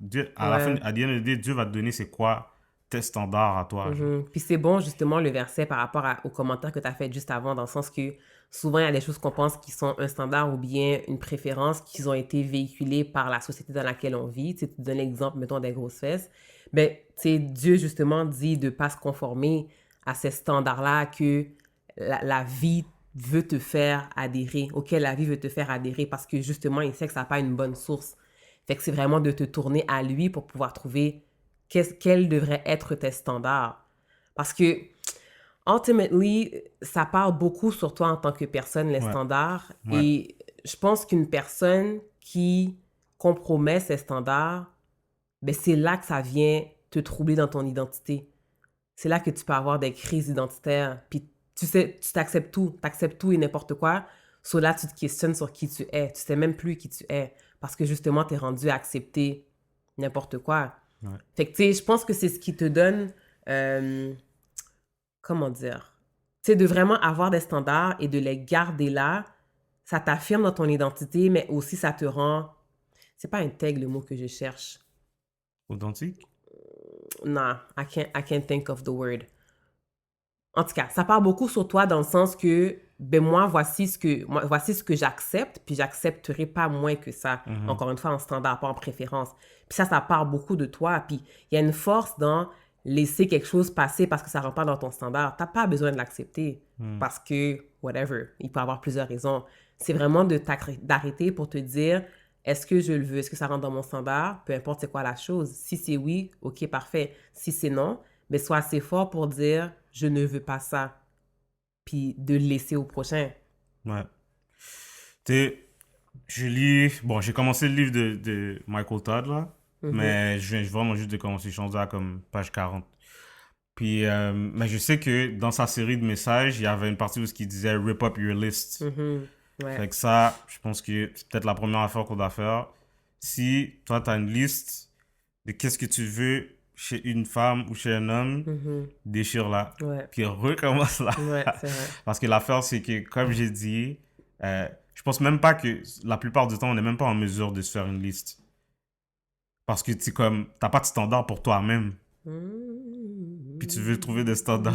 Dieu, à la fin, à the end of the day, Dieu va te donner c'est quoi tes standards à toi. Puis c'est bon, justement, le verset par rapport au commentaire que tu as fait juste avant, dans le sens que souvent, il y a des choses qu'on pense qui sont un standard ou bien une préférence qui ont été véhiculées par la société dans laquelle on vit. Tu sais, tu donnes l'exemple, mettons, des grosses fesses. Ben, tu sais, Dieu, justement, dit de ne pas se conformer à ces standards-là que la vie veut te faire adhérer, auquel la vie veut te faire adhérer, parce que, justement, il sait que ça n'a pas une bonne source. Fait que c'est vraiment de te tourner à lui pour pouvoir trouver quels devraient être tes standards. Parce que, ultimately, ça parle beaucoup sur toi en tant que personne, les standards. Ouais. Et je pense qu'une personne qui compromet ses standards, ben c'est là que ça vient te troubler dans ton identité. C'est là que tu peux avoir des crises identitaires. Puis tu t'acceptes tout et n'importe quoi. So là, tu te questionnes sur qui tu es. Tu sais même plus qui tu es. Parce que justement, tu es rendu à accepter n'importe quoi. Ouais. Fait que, tu sais, je pense que c'est ce qui te donne, comment dire, tu sais, de vraiment avoir des standards et de les garder là, ça t'affirme dans ton identité, mais aussi ça te rend, c'est pas intègre le mot que je cherche. Authentique? Non, I can't think of the word. En tout cas, ça parle beaucoup sur toi dans le sens que, ben moi, voici ce que j'accepte, puis j'accepterai pas moins que ça. Encore une fois, en standard, pas en préférence. Puis ça parle beaucoup de toi. Puis il y a une force dans laisser quelque chose passer parce que ça rentre pas dans ton standard. T'as pas besoin de l'accepter parce que, whatever, il peut y avoir plusieurs raisons. C'est vraiment d'arrêter pour te dire, est-ce que je le veux? Est-ce que ça rentre dans mon standard? Peu importe c'est quoi la chose. Si c'est oui, ok, parfait. Si c'est non, mais sois assez fort pour dire, je ne veux pas ça. Puis de le laisser au prochain. Ouais. Tu sais, j'ai commencé le livre de Michael Todd, là, mais je viens vraiment juste de commencer, je suis rendu à comme page 40. Puis, mais je sais que dans sa série de messages, il y avait une partie où il disait « Rip up your list ». Ouais. Fait que ça, je pense que c'est peut-être la première affaire qu'on doit faire. Si toi, tu as une liste de qu'est-ce que tu veux chez une femme ou chez un homme, déchire-la. Ouais. Puis recommence là. Ouais, c'est vrai. Parce que l'affaire, c'est que, comme j'ai dit, je pense même pas que la plupart du temps, on n'est même pas en mesure de se faire une liste. Parce que t'as pas de standard pour toi-même. Puis tu veux trouver des standards.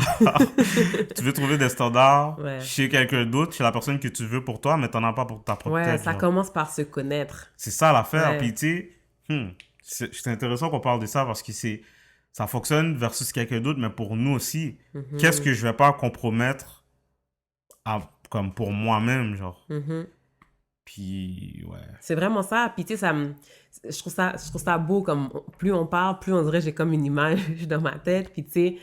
Tu veux trouver des standards chez quelqu'un d'autre, chez la personne que tu veux pour toi, mais t'en as pas pour ta propre tête. Ouais, ça commence par se connaître. C'est ça l'affaire. Ouais. Puis tu sais, c'est intéressant qu'on parle de ça parce que ça fonctionne versus quelqu'un d'autre, mais pour nous aussi. Qu'est-ce que je vais pas compromettre comme pour moi-même, genre. Puis, ouais. C'est vraiment ça. Puis, tu sais, je trouve ça beau. Comme plus on parle, plus on dirait que j'ai comme une image dans ma tête. Puis, tu sais,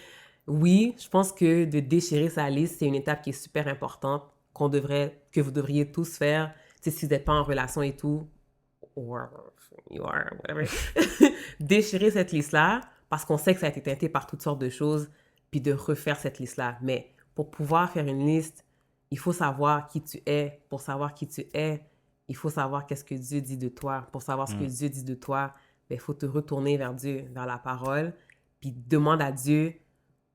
oui, je pense que de déchirer sa liste, c'est une étape qui est super importante, que vous devriez tous faire. Tu sais, si vous n'êtes pas en relation et tout, or you are, whatever. Déchirer cette liste-là, parce qu'on sait que ça a été teinté par toutes sortes de choses, puis de refaire cette liste-là. Mais pour pouvoir faire une liste, il faut savoir qui tu es. Pour savoir qui tu es, il faut savoir qu'est-ce que Dieu dit de toi. Pour savoir ce que Dieu dit de toi, ben, il faut te retourner vers Dieu, vers la parole, puis demande à Dieu,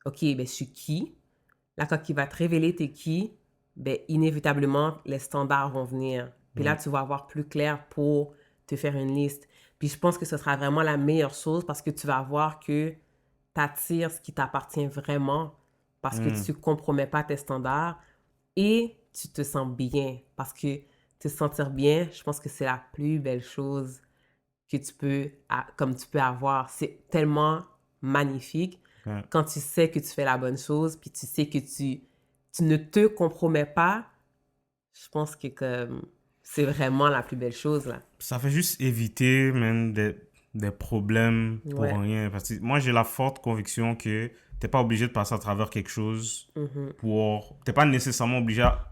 OK, ben, je suis qui? Là, quand il va te révéler t'es qui, ben, inévitablement, les standards vont venir. Puis là, tu vas avoir plus clair pour te faire une liste. Puis je pense que ce sera vraiment la meilleure chose parce que tu vas voir que tu attires ce qui t'appartient vraiment parce que tu ne compromets pas tes standards et tu te sens bien. Parce que te sentir bien, je pense que c'est la plus belle chose que comme tu peux avoir. C'est tellement magnifique Ouais. quand tu sais que tu fais la bonne chose, puis tu sais que tu ne te compromets pas. Je pense que comme c'est vraiment la plus belle chose, là. Ça fait juste éviter, même des problèmes pour Ouais. rien. Parce que moi, j'ai la forte conviction que t'es pas obligé de passer à travers quelque chose pour... T'es pas nécessairement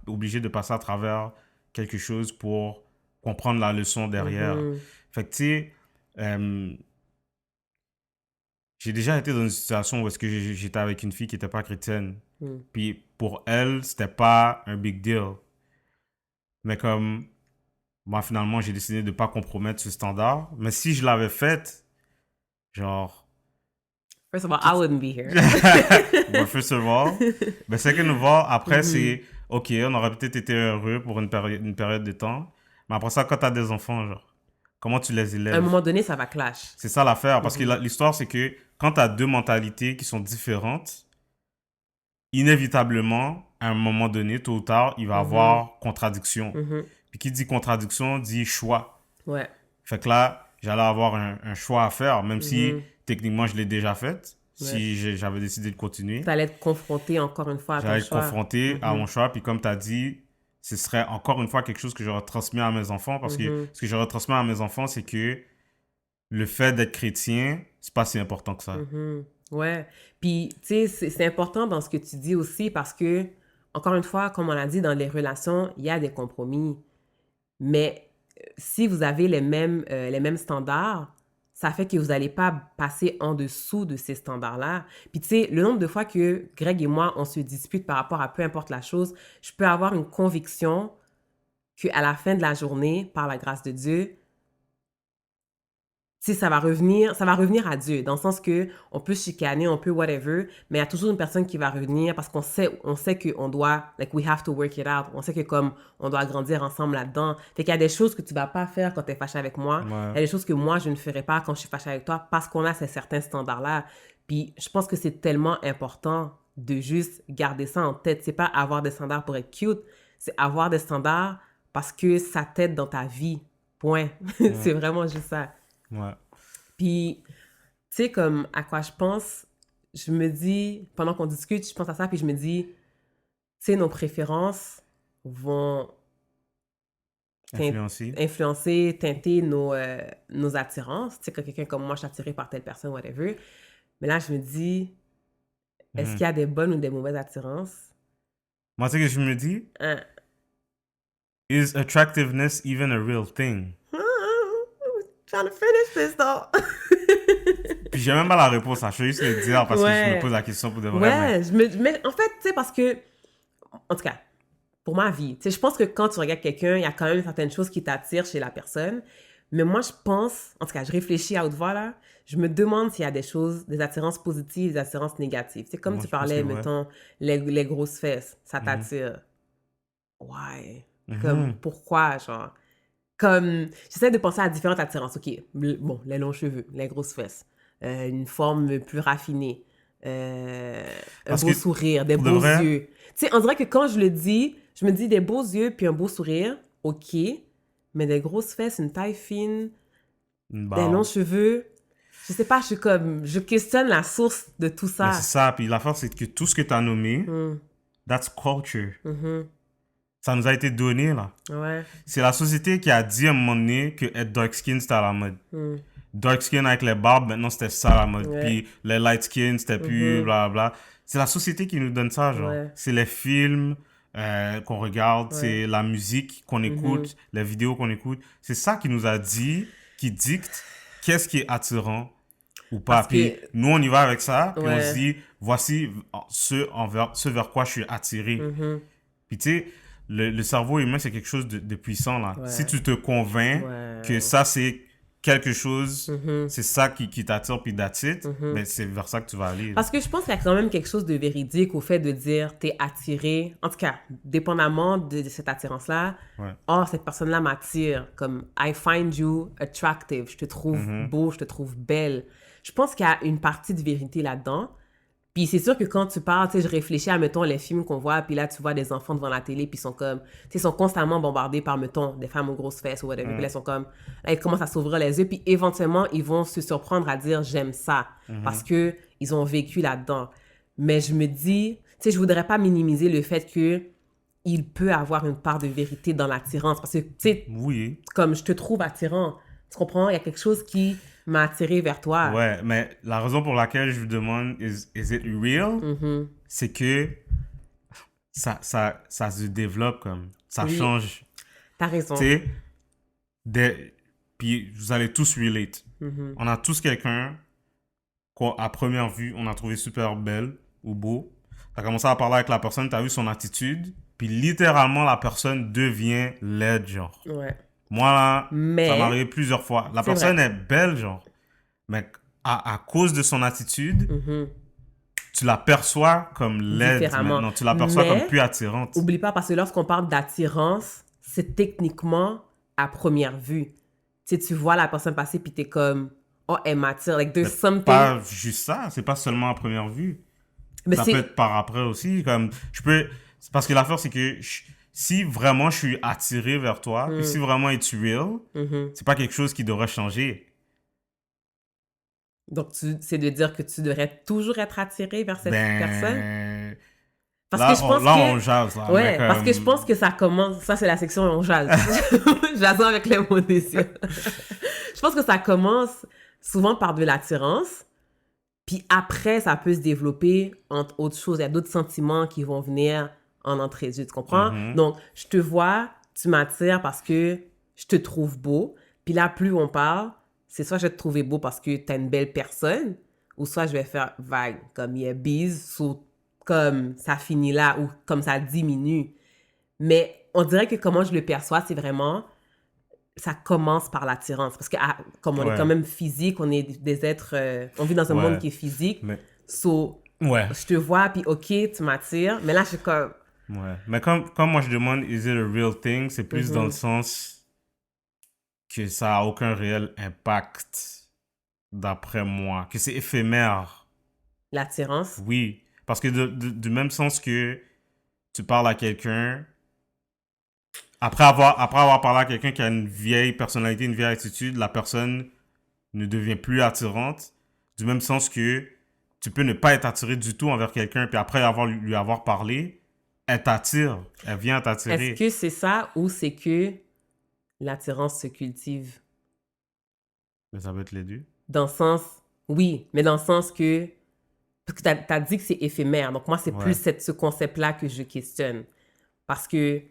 obligé de passer à travers quelque chose pour comprendre la leçon derrière. Fait que, tu sais, j'ai déjà été dans une situation où est-ce que j'étais avec une fille qui était pas chrétienne. Puis pour elle, c'était pas un big deal. Mais comme... Moi, finalement, j'ai décidé de ne pas compromettre ce standard. Mais si je l'avais fait, genre... First of all, I wouldn't be here. Well, first of all. Mais second of all, après, c'est... OK, on aurait peut-être été heureux pour une période de temps. Mais après ça, quand tu as des enfants, genre, comment tu les À un élèves? moment donné, ça va clash. C'est ça l'affaire. Parce que l'histoire, c'est que quand tu as deux mentalités qui sont différentes, inévitablement, à un moment donné, tôt ou tard, il va y avoir contradiction. Puis qui dit contradiction, dit choix. Ouais. Fait que là, j'allais avoir un choix à faire, même si techniquement je l'ai déjà fait. Si j'avais décidé de continuer, Tu allais être confronté encore une fois à ton j'allais être choix. confronté à mon choix. Puis comme tu as dit, ce serait encore une fois quelque chose que j'aurais transmis à mes enfants. Parce que ce que j'aurais transmis à mes enfants, c'est que le fait d'être chrétien, c'est pas si important que ça. Ouais. Puis, tu sais, c'est important dans ce que tu dis aussi parce que, encore une fois, comme on l'a dit, dans les relations, il y a des compromis. Mais si vous avez les mêmes standards, ça fait que vous n'allez pas passer en dessous de ces standards-là. Puis tu sais, le nombre de fois que Greg et moi, on se dispute par rapport à peu importe la chose, je peux avoir une conviction qu'à la fin de la journée, par la grâce de Dieu, tu sais, ça va revenir à Dieu, dans le sens que on peut chicaner, on peut whatever, mais il y a toujours une personne qui va revenir parce qu'on sait qu'on doit, like, we have to work it out. On sait que comme, on doit grandir ensemble là-dedans. Fait qu'il y a des choses que tu vas pas faire quand tu es fâché avec moi. Ouais. Il y a des choses que moi, je ne ferai pas quand je suis fâché avec toi parce qu'on a ces certains standards-là. Puis, je pense que c'est tellement important de juste garder ça en tête. C'est pas avoir des standards pour être cute, c'est avoir des standards parce que ça t'aide dans ta vie. Point. C'est vraiment juste ça. Ouais. Puis, tu sais, comme à quoi je pense, je me dis, pendant qu'on discute, je pense à ça, puis je me dis, tu sais, nos préférences vont influencer, teinter nos attirances. Tu sais, quand quelqu'un comme moi, je suis attirée par telle personne, whatever. Mais là, je me dis, est-ce qu'il y a des bonnes ou des mauvaises attirances? Moi, tu sais que je me dis, Hein? is attractiveness even a real thing? Trying to finish this, though. Puis j'ai même pas la réponse, ça. Je vais juste le dire parce que je me pose la question pour de vrai. Ouais, mais en fait, tu sais, parce que, en tout cas, pour ma vie, tu sais, je pense que quand tu regardes quelqu'un, il y a quand même certaines choses qui t'attirent chez la personne. Mais moi, je pense, en tout cas, je réfléchis à haute voix, là, je me demande s'il y a des choses, des attirances positives, des attirances négatives. C'est comme Moi, tu je pense parlais, que ouais. mettons, les grosses fesses, ça t'attire. Ouais. Comme, pourquoi, genre? Comme, j'essaie de penser à différentes attirances. OK, bon, les longs cheveux, les grosses fesses, une forme plus raffinée, un beau sourire, des beaux yeux. Tu sais, on dirait que quand je le dis, je me dis des beaux yeux puis un beau sourire, OK, mais des grosses fesses, une taille fine, des longs cheveux, je sais pas, je questionne la source de tout ça. Mais c'est ça, puis l'affaire, c'est que tout ce que tu as nommé, that's culture. Ça nous a été donné, là. Ouais. C'est la société qui a dit à un moment donné que être dark skin, c'était à la mode. Dark skin avec les barbes, maintenant, c'était ça à la mode. Ouais. Puis les light skin, c'était plus blablabla. C'est la société qui nous donne ça, genre. Ouais. C'est les films qu'on regarde, c'est la musique qu'on écoute, les vidéos qu'on écoute. C'est ça qui nous a dit, qui dicte qu'est-ce qui est attirant ou pas. Parce puis que... nous, on y va avec ça, puis on Ouais. se dit, voici ce vers quoi je suis attiré. Puis tu sais, le cerveau humain, c'est quelque chose de puissant, là. Ouais. Si tu te convaincs Ouais. que ça, c'est quelque chose, Mhm. c'est ça qui t'attire, puis that's it, Mhm. ben, c'est vers ça que tu vas aller. Parce que je pense qu'il y a quand même quelque chose de véridique au fait de dire t'es attiré, en tout cas, dépendamment de cette attirance-là, Ouais. oh, cette personne-là m'attire, comme I find you attractive, je te trouve Mhm. beau, je te trouve belle. Je pense qu'il y a une partie de vérité là-dedans. Puis c'est sûr que quand tu parles, tu sais, je réfléchis à, mettons, les films qu'on voit, puis là, tu vois des enfants devant la télé, puis ils sont comme, tu sais, ils sont constamment bombardés par, mettons, des femmes aux grosses fesses ou whatever, puis là, ils sont comme, là, ils commencent à s'ouvrir les yeux, puis éventuellement, ils vont se surprendre à dire, j'aime ça, parce que ils ont vécu là-dedans. Mais je me dis, tu sais, je voudrais pas minimiser le fait que il peut avoir une part de vérité dans l'attirance, parce que, tu sais, Oui. comme je te trouve attirant, tu comprends? Il y a quelque chose qui m'a attiré vers toi. Ouais, mais la raison pour laquelle je vous demande, is it real? Mhm. C'est que ça se développe comme, ça Oui. change. T'as raison. Tu sais, puis vous allez tous relate. Mhm. On a tous quelqu'un qu'à première vue, on a trouvé super belle ou beau. T'as commencé à parler avec la personne, t'as vu son attitude, puis littéralement, la personne devient laide, genre. Ouais. Moi, là, Mais- ça m'est arrivé plusieurs fois. La C'est personne vrai. est belle, genre. Mais à cause de son attitude, Mhm. tu la perçois comme laide Différemment. maintenant. Tu la perçois Mais- comme plus attirante. Oublie pas, parce que lorsqu'on parle d'attirance, c'est techniquement à première vue. Tu sais, tu vois la personne passer, puis t'es comme, oh, elle m'attire. Like, there's C'est something. pas juste ça, c'est pas seulement à première vue. Mais Ça c'est. peut être par après aussi. Comme, c'est parce que l'affaire, c'est que si vraiment je suis attiré vers toi, puis si vraiment it's real, Mhm. c'est pas quelque chose qui devrait changer. Donc, c'est de dire que tu devrais toujours être attiré vers cette personne. Ben. Parce Là, que je pense on que. jase, là. Ouais, mais parce que je comme- pense que ça commence. Ça, c'est la section où on jase. Jasons avec les mots des cieux. Je pense que ça commence souvent par de l'attirance. Puis après, ça peut se développer entre autres choses. Il y a d'autres sentiments qui vont venir en entrée-yeux, tu comprends? Mhm. Donc, je te vois, tu m'attires parce que je te trouve beau. Puis là, plus on parle, c'est soit je vais te trouver beau parce que t'as une belle personne, ou soit je vais faire vague, comme il y a bise, comme ça finit là, ou comme ça diminue. Mais on dirait que comment je le perçois, c'est vraiment, ça commence par l'attirance. Parce que comme on est Ouais. quand même physique, on est des êtres, on vit dans un Ouais. monde qui est physique. Mais, So, ouais. je te vois, puis ok, tu m'attires. Mais là, je suis comme, Ouais. Mais comme moi je demande, is it a real thing? C'est plus dans le sens que ça a aucun réel impact, d'après moi. Que c'est éphémère. l'attirance. Oui. Parce que du même sens que tu parles à quelqu'un, après avoir parlé à quelqu'un qui a une vieille personnalité, une vieille attitude, la personne ne devient plus attirante. Du même sens que tu peux ne pas être attiré du tout envers quelqu'un, puis après lui avoir parlé, elle t'attire. Elle vient t'attirer. Est-ce que c'est ça ou c'est que l'attirance se cultive? Mais ça peut être les deux. Dans le sens, oui, mais dans le sens que, parce que t'as dit que c'est éphémère. Donc moi, c'est Ouais. plus ce concept-là que je questionne. Parce que, tu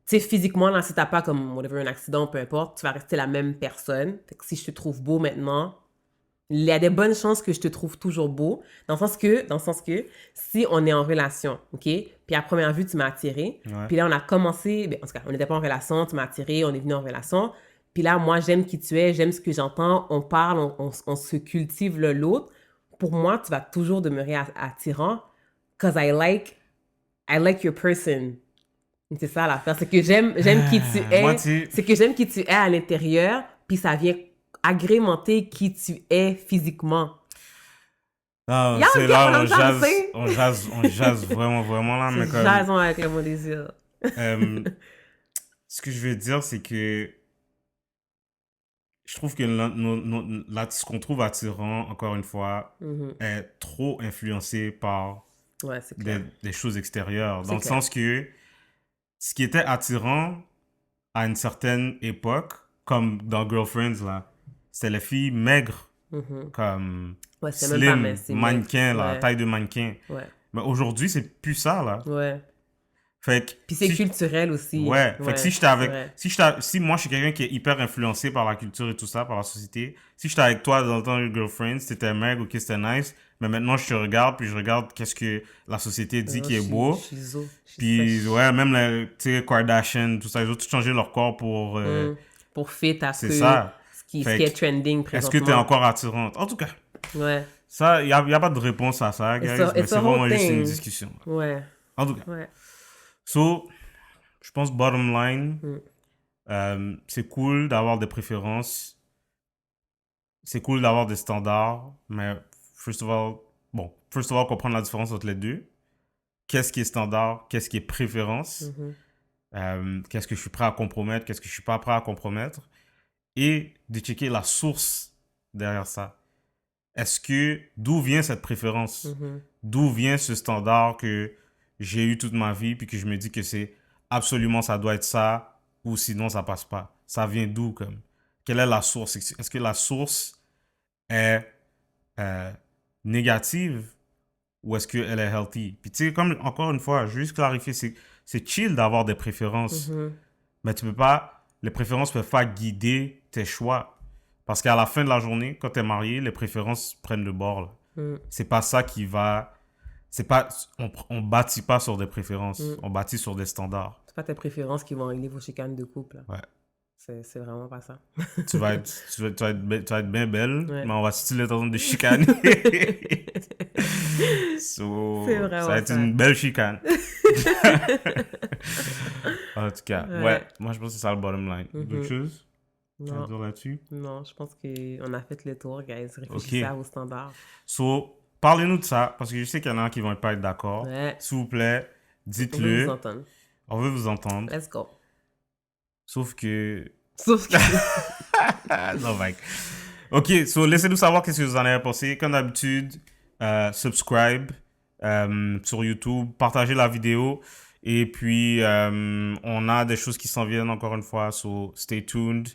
sais, physiquement, là, si t'as pas comme, whatever, un accident, peu importe, tu vas rester la même personne. Fait que si je te trouve beau maintenant, il y a des bonnes chances que je te trouve toujours beau. Dans le sens que, si on est en relation, OK? Puis à première vue, tu m'as attiré. Ouais. Puis là, on a commencé, ben, en tout cas, on n'était pas en relation, tu m'as attiré, on est venu en relation. Puis là, moi, j'aime qui tu es, j'aime ce que j'entends, on parle, on se cultive l'un l'autre. Pour moi, tu vas toujours demeurer attirant because I like your person. C'est ça l'affaire, c'est que j'aime qui tu es. Moi, tu- C'est que j'aime qui tu es à l'intérieur, puis ça vient agrémenter qui tu es physiquement. Non, Y'all c'est get là, what I'm trying to say? on jase vraiment là, mais comme... Jason avec le mot désir. Ce que je veux dire, c'est que je trouve que ce qu'on trouve attirant, encore une fois, Mhm. est trop influencé par Ouais, c'est clair. des choses extérieures. Dans C'est le clair. sens que ce qui était attirant à une certaine époque, comme dans Girlfriends, là, c'était les filles maigres, Mhm. comme Ouais, c'est même pas slim, mince, c'est mannequin, là, ouais. taille de mannequin. Ouais, Mais aujourd'hui, c'est plus ça, là. ouais. Fait que Puis c'est si- culturel aussi. Ouais, fait que si j'étais c'est avec, vrai. si moi je suis quelqu'un qui est hyper influencé par la culture et tout ça, par la société, si j'étais avec toi dans le temps de girlfriend, c'était un mec, ok, c'était nice, mais maintenant je te regarde, puis je regarde qu'est-ce que la société dit Non, qui est je suis- beau, Je suis zo. Je suis puis sèche. ouais, même les, tu sais, Kardashian, tout ça, ils ont tout changé leur corps pour, Pour fit à c'est que ça. ce Fait qui est que, trending est-ce que t'es présentement. encore attirante? En tout cas, Ouais. ça, y a pas de réponse à ça, guys, mais It's c'est a vraiment whole juste une thing. discussion. Ouais. En tout cas, Ouais. so, je pense bottom line, Mm. c'est cool d'avoir des préférences. C'est cool d'avoir des standards, mais first of all, comprendre la différence entre les deux. Qu'est-ce qui est standard? Qu'est-ce qui est préférence? Qu'est-ce que je suis prêt à compromettre? Qu'est-ce que je suis pas prêt à compromettre? Et de checker la source derrière ça. D'où vient cette préférence? D'où vient ce standard que j'ai eu toute ma vie, puis que je me dis que c'est absolument ça doit être ça, ou sinon ça passe pas. Ça vient d'où, comme? Quelle est la source? Est-ce que la source est négative ou est-ce qu'elle est healthy? Puis tu sais, comme encore une fois, je veux juste clarifier, c'est chill d'avoir des préférences, mais tu peux pas, les préférences peuvent pas guider tes choix. Parce qu'à la fin de la journée, quand t'es marié, les préférences prennent le bord, là. C'est pas ça qui va... C'est pas... On bâtit pas sur des préférences. On bâtit sur des standards. C'est pas tes préférences qui vont régler vos chicanes de couple. Là. Ouais. C'est vraiment pas ça. Tu vas être bien belle, Ouais. mais on va still être en train de chicaner. So, C'est vraiment ça va être ça. une belle chicane. En tout cas, Ouais. ouais. Moi, je pense que c'est ça le bottom line. D'autres choses à Non, dire là-dessus? non, je pense qu'on a fait le tour, guys. Réfléchissez Ok. à vos standards. So, parlez-nous de ça, parce que je sais qu'il y en a qui vont pas être d'accord. Ouais. S'il vous plaît, On veut dites-le. vous entendre. On veut vous entendre. Let's go. Sauf que... Sauf que... non, mec. Ok, so laissez-nous savoir qu'est-ce que vous en avez pensé. Comme d'habitude, subscribe sur YouTube, partagez la vidéo. Et puis, on a des choses qui s'en viennent encore une fois. So, stay tuned.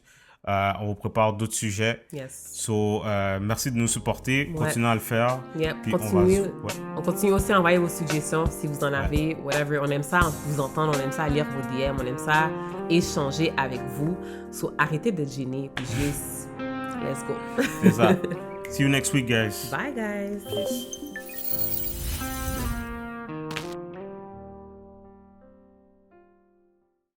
On vous prépare d'autres sujets. Yes. So, merci de nous supporter. Ouais. Continuez à le faire. Yep. Puis On continue aussi à envoyer vos suggestions si vous en avez, whatever. On aime ça vous entendre, on aime ça lire vos DM, on aime ça échanger avec vous. So, arrêtez d'être gênés. Puis juste, let's go. C'est ça. See you next week, guys. Bye, guys.